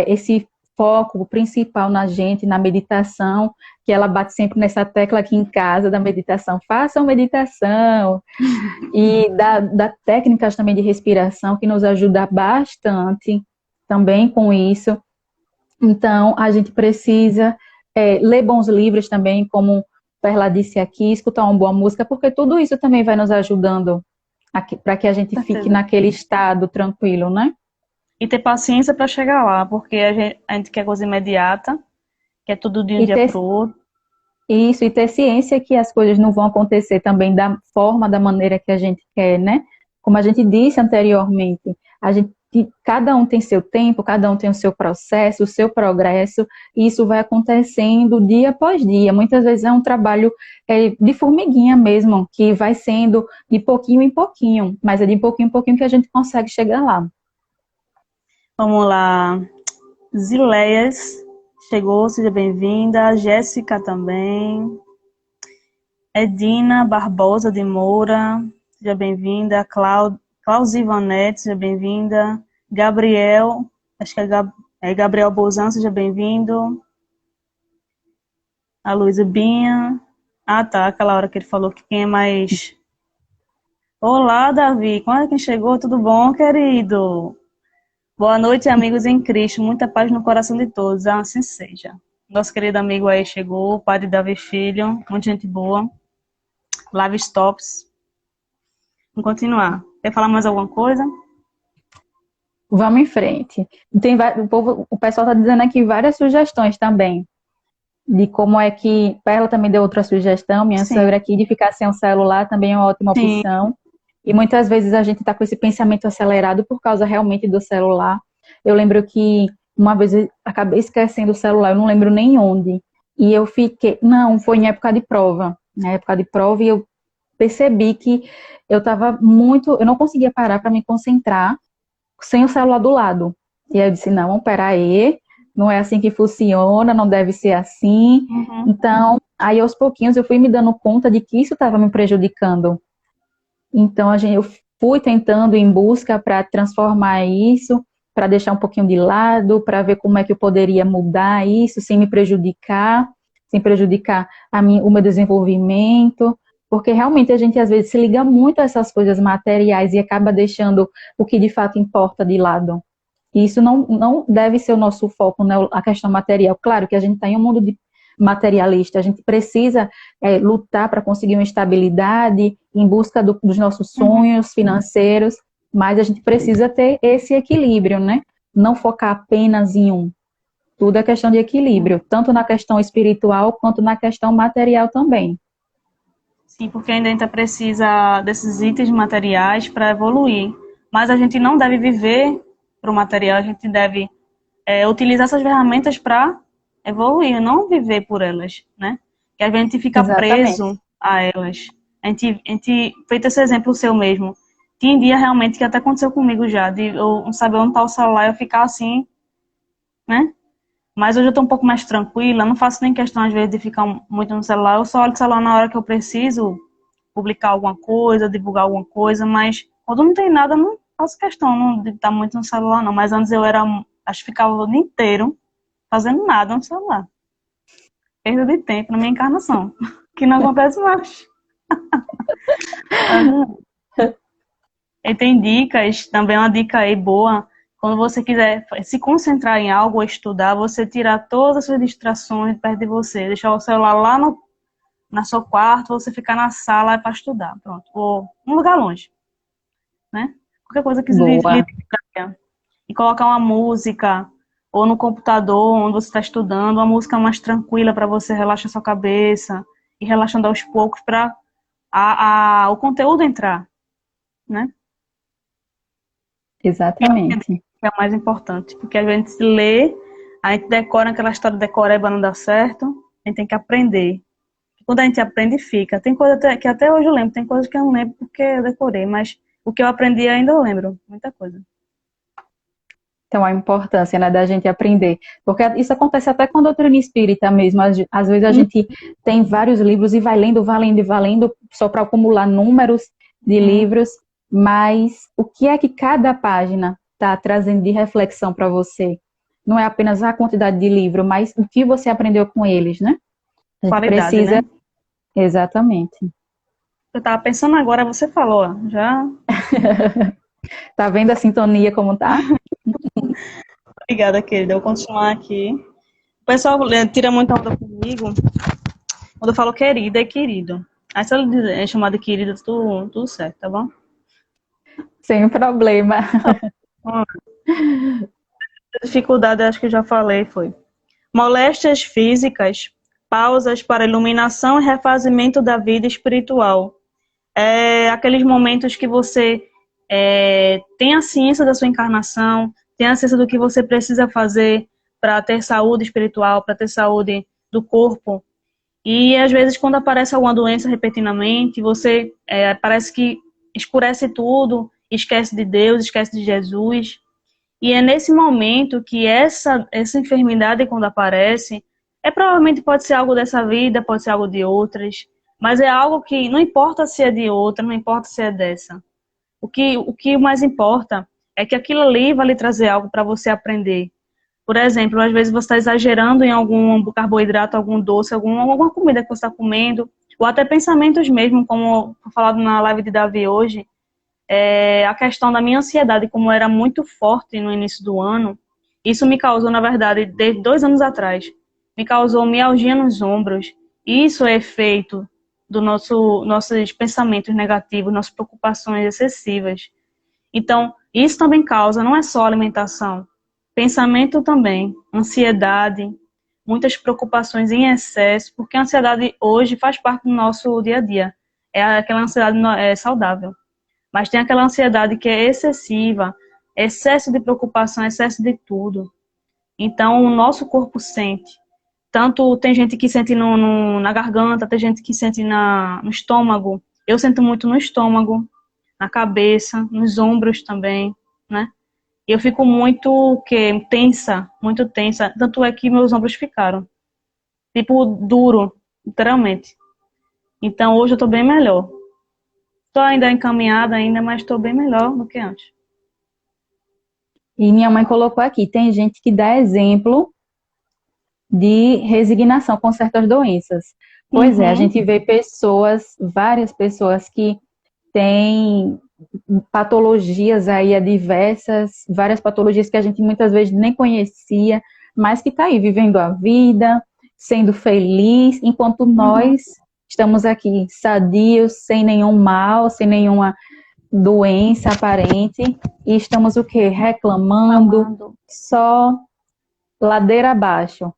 esse foco principal na gente, na meditação, que ela bate sempre nessa tecla aqui em casa da meditação. Façam meditação. E da técnicas também de respiração, que nos ajuda bastante também com isso. Então, a gente precisa ler bons livros também, como Perla disse aqui, escutar uma boa música, porque tudo isso também vai nos ajudando para que a gente fique naquele estado tranquilo, né? E ter paciência para chegar lá, porque a gente quer coisa imediata, quer tudo de um dia para o outro. Isso, e ter ciência que as coisas não vão acontecer também da forma, da maneira que a gente quer, né? Como a gente disse anteriormente, cada um tem seu tempo, cada um tem o seu processo, o seu progresso, e isso vai acontecendo dia após dia. Muitas vezes é um trabalho de formiguinha mesmo, que vai sendo de pouquinho em pouquinho, mas é de pouquinho em pouquinho que a gente consegue chegar lá. Vamos lá. Zileias chegou, seja bem-vinda. Jéssica também. Edina Barbosa de Moura, seja bem-vinda. Clausivanete, seja bem-vinda. Gabriel, acho que é Gabriel Bozan, seja bem-vindo. A Luísa Binha. Ah, tá, aquela hora que ele falou que quem é mais... Olá, Davi, quando é que chegou? Tudo bom, querido? Boa noite, amigos em Cristo. Muita paz no coração de todos. Assim seja. Nosso querido amigo aí chegou, o padre Davi Filho, muita gente boa. Live Stops. Vamos continuar. Quer falar mais alguma coisa? Vamos em frente. O pessoal está dizendo aqui várias sugestões também, de como é que... Perla também deu outra sugestão, minha sogra aqui, de ficar sem o celular também é uma ótima opção. E muitas vezes a gente está com esse pensamento acelerado por causa realmente do celular. Eu lembro que uma vez eu acabei esquecendo o celular, eu não lembro nem onde. E eu fiquei... Não, foi em época de prova. Na época de prova, e eu percebi que eu estava muito... Eu não conseguia parar para me concentrar sem o celular do lado. E aí eu disse, não, peraí, não é assim que funciona, não deve ser assim. Uhum. Então, aí aos pouquinhos eu fui me dando conta de que isso estava me prejudicando. Então, eu fui tentando em busca para transformar isso, para deixar um pouquinho de lado, para ver como é que eu poderia mudar isso sem me prejudicar, sem prejudicar o meu desenvolvimento, porque realmente a gente às vezes se liga muito a essas coisas materiais e acaba deixando o que de fato importa de lado. E isso não deve ser o nosso foco, né, a questão material. Claro que a gente está em um mundo materialista, a gente precisa lutar para conseguir uma estabilidade em busca dos nossos sonhos financeiros, mas a gente precisa ter esse equilíbrio, né? Não focar apenas em um. Tudo é questão de equilíbrio, tanto na questão espiritual quanto na questão material também. Sim, porque ainda precisa desses itens materiais para evoluir. Mas a gente não deve viver para o material, a gente deve utilizar essas ferramentas para evoluir, não viver por elas, né? Que a gente fica preso a elas. A gente, feito esse exemplo seu mesmo, tinha dia realmente que até aconteceu comigo já, de eu não saber onde está o celular e eu ficar assim, né? Mas hoje eu estou um pouco mais tranquila, não faço nem questão às vezes de ficar muito no celular, eu só olho o celular na hora que eu preciso publicar alguma coisa, divulgar alguma coisa, mas quando não tem nada, eu não faço questão de estar muito no celular não, mas antes eu acho que ficava o dia inteiro fazendo nada no celular. Perda de tempo na minha encarnação, que não acontece mais. E tem dicas, também uma dica aí boa, quando você quiser se concentrar em algo ou estudar, você tirar todas as suas distrações perto de você, deixar o celular lá na seu quarto, você ficar na sala para estudar, pronto, ou um lugar longe, né? Qualquer coisa que se distraia. E colocar uma música, ou no computador, onde você está estudando, uma música mais tranquila para você relaxar sua cabeça, e relaxando aos poucos para o conteúdo entrar, né? Exatamente. É o mais importante, porque a gente lê, a gente decora aquela história de decoreba não dá certo, a gente tem que aprender. Quando a gente aprende, fica. Tem coisa que até hoje eu lembro, tem coisas que eu não lembro porque eu decorei, mas o que eu aprendi ainda eu lembro, muita coisa. Então, a importância, né, da gente aprender. Porque isso acontece até com a doutrina espírita mesmo. Às vezes a gente tem vários livros e vai lendo, só para acumular números de livros, mas o que é que cada página está trazendo de reflexão para você? não é apenas a quantidade de livro, mas o que você aprendeu com eles, né? A gente Qualidade, precisa, né? exatamente. Eu tava pensando agora, você falou, ó, já. Tá vendo a sintonia como tá? Obrigada, querida. Eu vou continuar aqui. O pessoal tira muita onda comigo quando eu falo querida, é querido. Aí se ela é chamada de querida, tudo certo, tá bom? Sem problema. A dificuldade, acho que eu já falei, foi. Moléstias físicas, pausas para iluminação e refazimento da vida espiritual. Aqueles momentos que você tem a ciência da sua encarnação, tem a ciência do que você precisa fazer para ter saúde espiritual, para ter saúde do corpo. E às vezes quando aparece alguma doença repentinamente, você parece que escurece tudo, esquece de Deus, esquece de Jesus. E é nesse momento que essa enfermidade, quando aparece, provavelmente pode ser algo dessa vida, pode ser algo de outras, mas é algo que não importa se é de outra, não importa se é dessa. O que mais importa é que aquilo ali vai lhe trazer algo para você aprender. Por exemplo, às vezes você está exagerando em algum carboidrato, algum doce, alguma comida que você está comendo, ou até pensamentos mesmo, como foi falado na live de Davi hoje, a questão da minha ansiedade, como era muito forte no início do ano, isso me causou, na verdade, desde 2 anos atrás, me causou mialgia nos ombros. Isso é efeito do nossos pensamentos negativos, nossas preocupações excessivas. Então, isso também causa, não é só alimentação, pensamento também, ansiedade, muitas preocupações em excesso, porque a ansiedade hoje faz parte do nosso dia a dia. É aquela ansiedade saudável. Mas tem aquela ansiedade que é excessiva, excesso de preocupação, excesso de tudo. Então, o nosso corpo sente. Tanto tem gente que sente na garganta, tem gente que sente no estômago. Eu sinto muito no estômago, na cabeça, nos ombros também, né? E eu fico tensa, muito tensa. Tanto é que meus ombros ficaram, tipo, duro, literalmente. Então, hoje eu tô bem melhor. Tô ainda encaminhada ainda, mas tô bem melhor do que antes. E minha mãe colocou aqui, tem gente que dá exemplo de resignação com certas doenças. Pois é, a Uhum. gente vê pessoas, várias pessoas que têm patologias aí adversas, várias patologias que a gente muitas vezes nem conhecia, mas que está aí vivendo a vida, sendo feliz, enquanto Uhum. nós estamos aqui sadios, sem nenhum mal, sem nenhuma doença aparente, e estamos o quê? Reclamando, Amando. só ladeira abaixo.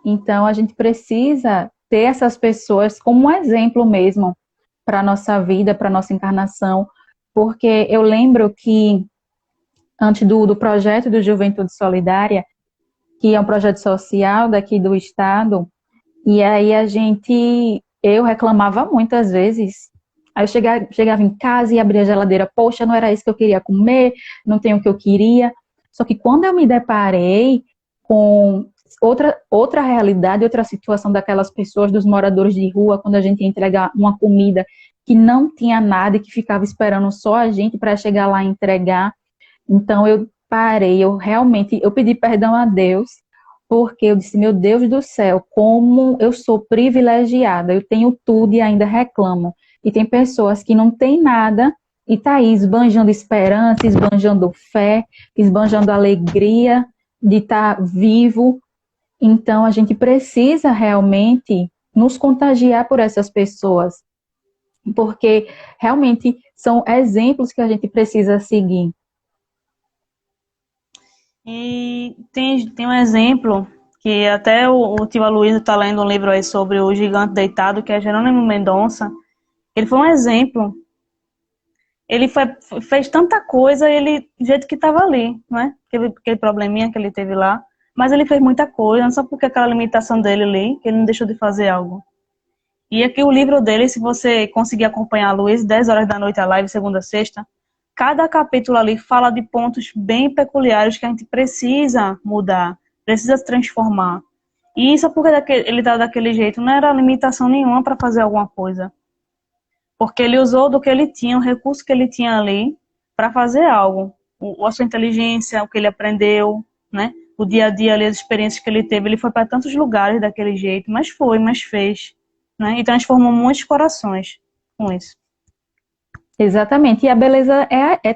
Então, a gente precisa ter essas pessoas como um exemplo mesmo para a nossa vida, para a nossa encarnação, porque eu lembro que antes do projeto do Juventude Solidária, que é um projeto social daqui do estado, e aí eu reclamava muitas vezes. Aí eu chegava em casa e abria a geladeira, poxa, não era isso que eu queria comer, não tem o que eu queria. Só que quando eu me deparei com outra realidade, outra situação daquelas pessoas, dos moradores de rua, quando a gente ia entregar uma comida que não tinha nada e que ficava esperando só a gente para chegar lá e entregar. Então eu parei, eu pedi perdão a Deus, porque eu disse, meu Deus do céu, como eu sou privilegiada, eu tenho tudo e ainda reclamo. E tem pessoas que não têm nada e tá aí esbanjando esperança, esbanjando fé, esbanjando alegria de estar vivo. Então a gente precisa realmente nos contagiar por essas pessoas, porque realmente são exemplos que a gente precisa seguir. E tem um exemplo que até o tio Aloysio está lendo um livro aí sobre o gigante deitado, que é Jerônimo Mendonça. Ele foi um exemplo. Ele fez tanta coisa, ele, do jeito que estava ali, né? Aquele probleminha que ele teve lá. Mas ele fez muita coisa, não só porque aquela limitação dele ali, que ele não deixou de fazer algo. E aqui o livro dele, se você conseguir acompanhar, Luiz, 10 horas da noite a live, segunda a sexta, cada capítulo ali fala de pontos bem peculiares que a gente precisa mudar, precisa se transformar. E isso é porque ele está daquele jeito, não era limitação nenhuma para fazer alguma coisa. Porque ele usou do que ele tinha, o recurso que ele tinha ali, para fazer algo. A sua inteligência, o que ele aprendeu, né? o dia a dia ali, as experiências que ele teve. Ele foi para tantos lugares daquele jeito, mas fez, né? E transformou muitos corações com isso. Exatamente. E a beleza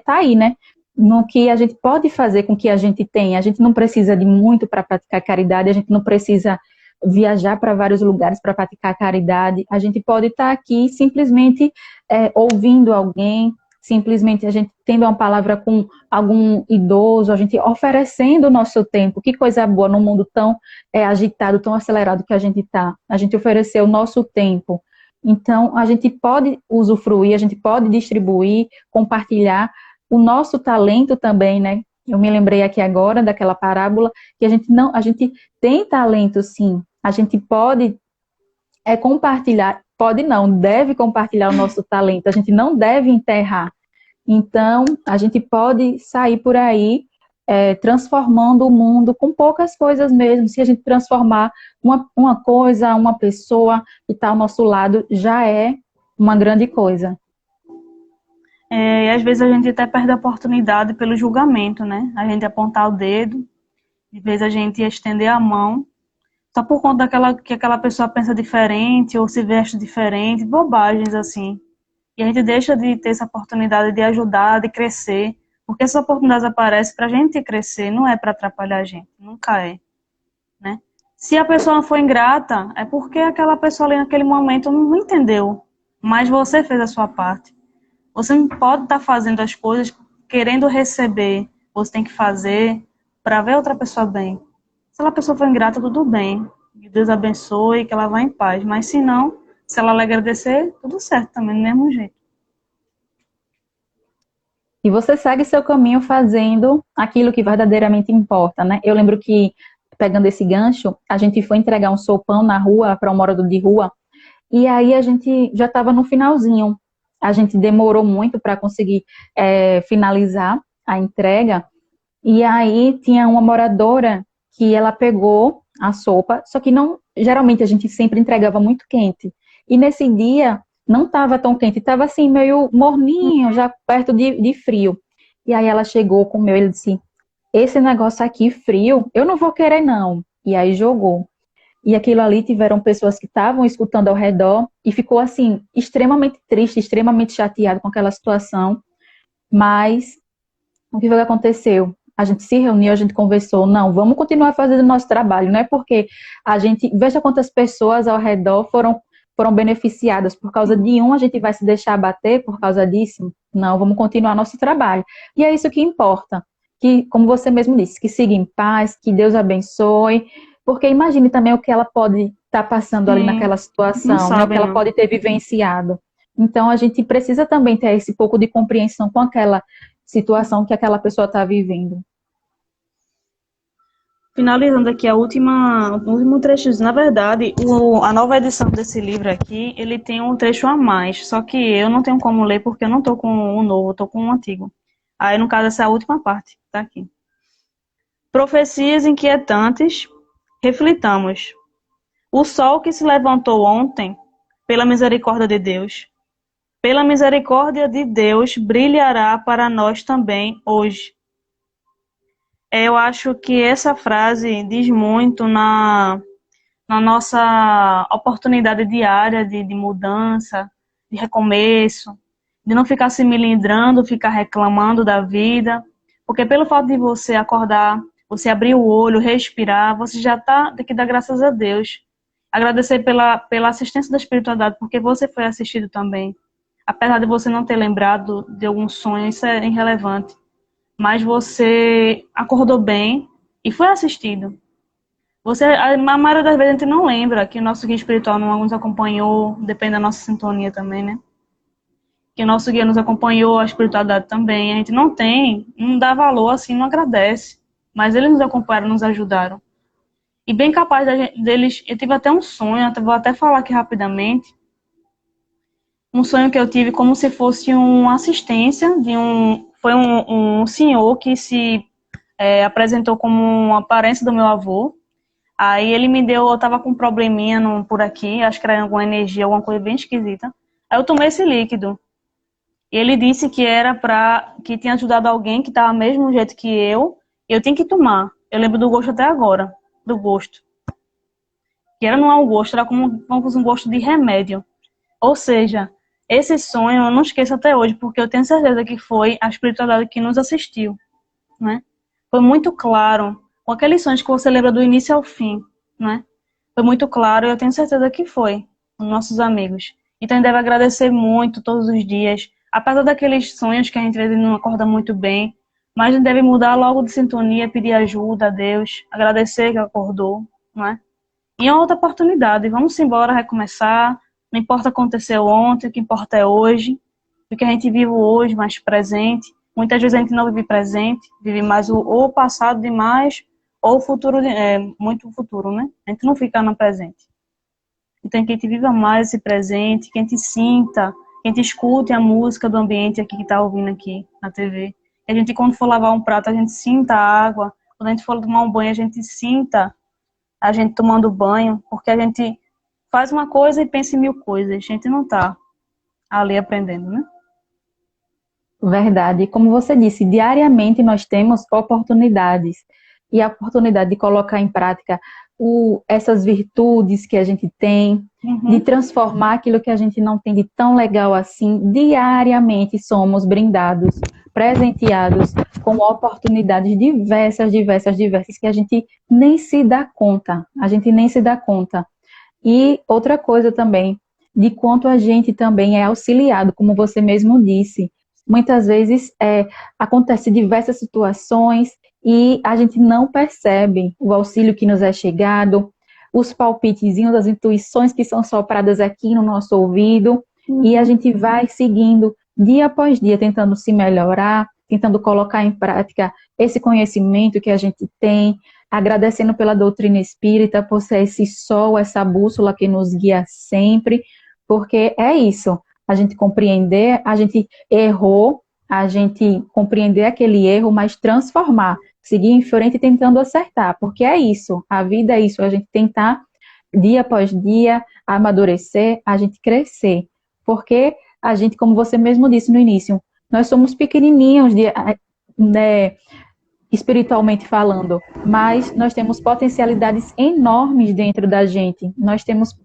tá aí, né? No que a gente pode fazer com o que a gente tem. A gente não precisa de muito para praticar caridade, a gente não precisa viajar para vários lugares para praticar caridade. A gente pode estar aqui simplesmente ouvindo alguém, simplesmente a gente tendo uma palavra com algum idoso, a gente oferecendo o nosso tempo. Que coisa boa num mundo tão agitado, tão acelerado que a gente está. A gente oferecer o nosso tempo. Então, a gente pode usufruir, a gente pode distribuir, compartilhar o nosso talento também, né? Eu me lembrei aqui agora daquela parábola que a gente tem talento, sim. A gente pode compartilhar, pode não, deve compartilhar o nosso talento. A gente não deve enterrar. Então, a gente pode sair por aí transformando o mundo com poucas coisas mesmo. Se a gente transformar uma coisa, uma pessoa que está ao nosso lado, já é uma grande coisa. E às vezes a gente até perde a oportunidade pelo julgamento, né? A gente apontar o dedo, às vezes a gente estender a mão, só por conta que aquela pessoa pensa diferente ou se veste diferente, bobagens assim. E a gente deixa de ter essa oportunidade de ajudar, de crescer, porque essas oportunidades aparecem para a gente crescer, não é para atrapalhar a gente, nunca é, né? Se a pessoa não for ingrata, é porque aquela pessoa ali naquele momento não entendeu, mas você fez a sua parte. Você não pode estar fazendo as coisas querendo receber, você tem que fazer para ver outra pessoa bem. Se a pessoa for ingrata, tudo bem, que Deus abençoe, que ela vá em paz, mas se não, se ela lhe agradecer, tudo certo também, do mesmo jeito. E você segue seu caminho fazendo aquilo que verdadeiramente importa, né? Eu lembro que, pegando esse gancho, a gente foi entregar um sopão na rua para um morador de rua, e aí a gente já estava no finalzinho. A gente demorou muito para conseguir finalizar a entrega, e aí tinha uma moradora que ela pegou a sopa, só que não, geralmente a gente sempre entregava muito quente. E nesse dia não estava tão quente, estava assim meio morninho, já perto de frio. E aí ela chegou, comeu, ele disse: esse negócio aqui frio, eu não vou querer não. E aí jogou. E aquilo ali tiveram pessoas que estavam escutando ao redor e ficou assim extremamente triste, extremamente chateado com aquela situação. Mas o que foi que aconteceu? A gente se reuniu, a gente conversou, não, vamos continuar fazendo o nosso trabalho, não é porque a gente, veja quantas pessoas ao redor foram beneficiadas por causa de um, a gente vai se deixar abater por causa disso? Não, vamos continuar nosso trabalho. E é isso que importa, que, como você mesmo disse, que siga em paz, que Deus abençoe, porque imagine também o que ela pode estar passando ali naquela Não situação, né, o que sabe, ela não. pode ter vivenciado. Então, a gente precisa também ter esse pouco de compreensão com aquela situação que aquela pessoa está vivendo. Finalizando aqui o último trecho. Na verdade, a nova edição desse livro aqui, ele tem um trecho a mais, só que eu não tenho como ler porque eu não estou com o novo, estou com o antigo. Aí, no caso, essa é a última parte, tá aqui. Profecias inquietantes, reflitamos. O sol que se levantou ontem, pela misericórdia de Deus, brilhará para nós também hoje. Eu acho que essa frase diz muito na nossa oportunidade diária de mudança, de recomeço, de não ficar se melindrando, ficar reclamando da vida, porque pelo fato de você acordar, você abrir o olho, respirar, você já tem que dar graças a Deus. Agradecer pela assistência da espiritualidade, porque você foi assistido também. Apesar de você não ter lembrado de algum sonho, isso é irrelevante. Mas você acordou bem e foi assistido. A maioria das vezes a gente não lembra que o nosso guia espiritual não nos acompanhou, depende da nossa sintonia também, né? Que o nosso guia nos acompanhou, a espiritualidade também. A gente não dá valor assim, não agradece. Mas eles nos acompanharam, nos ajudaram. E bem capaz deles, eu tive até um sonho, vou até falar aqui rapidamente. Um sonho que eu tive como se fosse uma assistência foi um senhor que se apresentou como uma parente do meu avô. Aí ele me deu, eu tava com um probleminha por aqui, acho que era alguma energia, alguma coisa bem esquisita. Aí eu tomei esse líquido. E ele disse que era que tinha ajudado alguém que tava do mesmo jeito que eu tinha que tomar. Eu lembro do gosto até agora, do gosto. Que era não é um gosto, era como um gosto de remédio. Ou seja, esse sonho eu não esqueço até hoje, porque eu tenho certeza que foi a espiritualidade que nos assistiu, né? Foi muito claro, com aqueles sonhos que você lembra do início ao fim, né? Foi muito claro e eu tenho certeza que foi, os nossos amigos. Então a gente deve agradecer muito todos os dias, apesar daqueles sonhos que a gente às vezes não acorda muito bem, mas a gente deve mudar logo de sintonia, pedir ajuda a Deus, agradecer que acordou, não é? E é uma outra oportunidade, vamos embora, recomeçar, não importa o que aconteceu ontem, o que importa é hoje, o que a gente vive hoje, mais presente. Muitas vezes a gente não vive presente, vive mais ou o passado demais, ou o futuro, muito futuro, né? A gente não fica no presente. Então que a gente viva mais esse presente, que a gente sinta, que a gente escute a música do ambiente aqui que está ouvindo aqui na TV. Que a gente, quando for lavar um prato, a gente sinta a água. Quando a gente for tomar um banho, a gente sinta a gente tomando banho, porque a gente faz uma coisa e pensa em mil coisas. A gente não está ali aprendendo, né? Verdade. Como você disse, diariamente nós temos oportunidades. E a oportunidade de colocar em prática essas virtudes que a gente tem, de transformar aquilo que a gente não tem de tão legal assim. Diariamente somos brindados, presenteados com oportunidades diversas, que a gente nem se dá conta. A gente nem se dá conta. E outra coisa também, de quanto a gente também é auxiliado, como você mesmo disse. Muitas vezes acontece diversas situações e a gente não percebe o auxílio que nos é chegado, os palpitezinhos, as intuições que são sopradas aqui no nosso ouvido, e a gente vai seguindo dia após dia, tentando se melhorar, tentando colocar em prática esse conhecimento que a gente tem, agradecendo pela doutrina espírita, por ser esse sol, essa bússola que nos guia sempre, porque é isso. A gente compreender, a gente errou, a gente compreender aquele erro, mas transformar, seguir em frente tentando acertar, porque é isso, a vida é isso, a gente tentar dia após dia amadurecer, a gente crescer, porque a gente, como você mesmo disse no início, nós somos pequenininhos, espiritualmente falando, mas nós temos potencialidades enormes dentro da gente, nós temos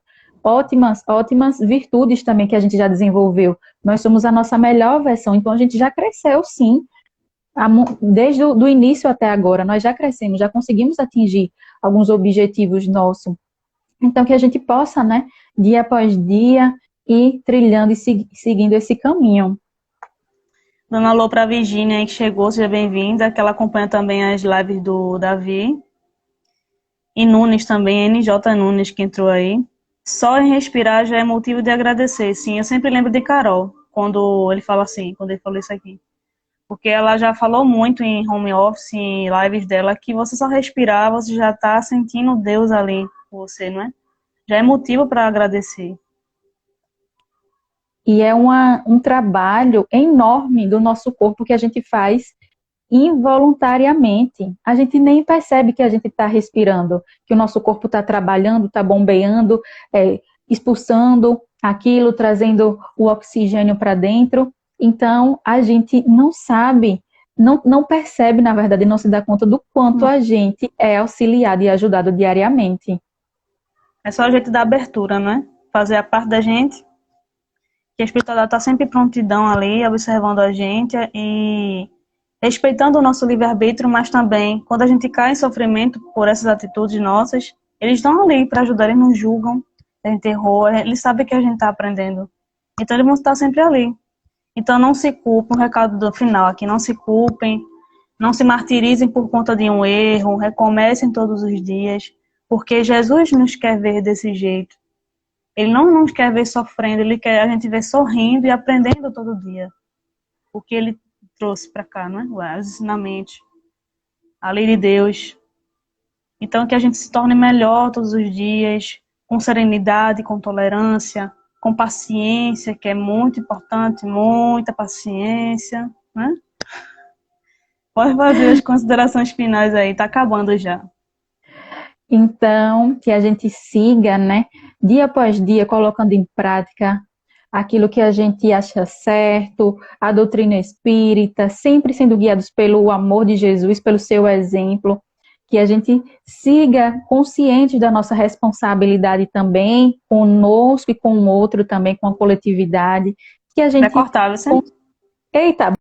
ótimas virtudes também que a gente já desenvolveu. Nós somos a nossa melhor versão, então a gente já cresceu sim, desde o início até agora, nós já crescemos, já conseguimos atingir alguns objetivos nossos. Então que a gente possa, né, dia após dia, ir trilhando e seguindo esse caminho. Dando alô para a Virgínia aí que chegou, seja bem-vinda, que ela acompanha também as lives do Davi. E Nunes também, NJ Nunes que entrou aí. Só em respirar já é motivo de agradecer. Sim, eu sempre lembro de Carol, quando ele fala assim, quando ele falou isso aqui. Porque ela já falou muito em home office, em lives dela, que você só respirar, você já está sentindo Deus ali com você, não é? Já é motivo para agradecer. E é um trabalho enorme do nosso corpo que a gente faz involuntariamente. A gente nem percebe que a gente está respirando, que o nosso corpo está trabalhando, está bombeando, expulsando aquilo, trazendo o oxigênio para dentro. Então, a gente não sabe, não percebe, na verdade, não se dá conta do quanto a gente é auxiliado e ajudado diariamente. É só a gente dar abertura, né? Fazer a parte da gente, que a espiritualidade está sempre em prontidão ali, observando a gente e respeitando o nosso livre-arbítrio, mas também, quando a gente cai em sofrimento por essas atitudes nossas, eles estão ali para ajudar, eles não julgam, a gente errou, eles sabem que a gente está aprendendo. Então, eles vão estar sempre ali. Então, não se culpem, o recado do final aqui, não se culpem, não se martirizem por conta de um erro, recomecem todos os dias, porque Jesus nos quer ver desse jeito. Ele não nos quer ver sofrendo, ele quer a gente ver sorrindo e aprendendo todo dia. O que ele trouxe para cá, né? Os ensinamentos, a lei de Deus. Então, que a gente se torne melhor todos os dias, com serenidade, com tolerância, com paciência, que é muito importante, muita paciência, né? Pode fazer as considerações finais aí, tá acabando já. Então, que a gente siga, né, dia após dia, colocando em prática aquilo que a gente acha certo, a doutrina espírita, sempre sendo guiados pelo amor de Jesus, pelo seu exemplo, que a gente siga consciente da nossa responsabilidade também conosco e com o outro também, com a coletividade, que a Vai gente... cortar, você? Eita,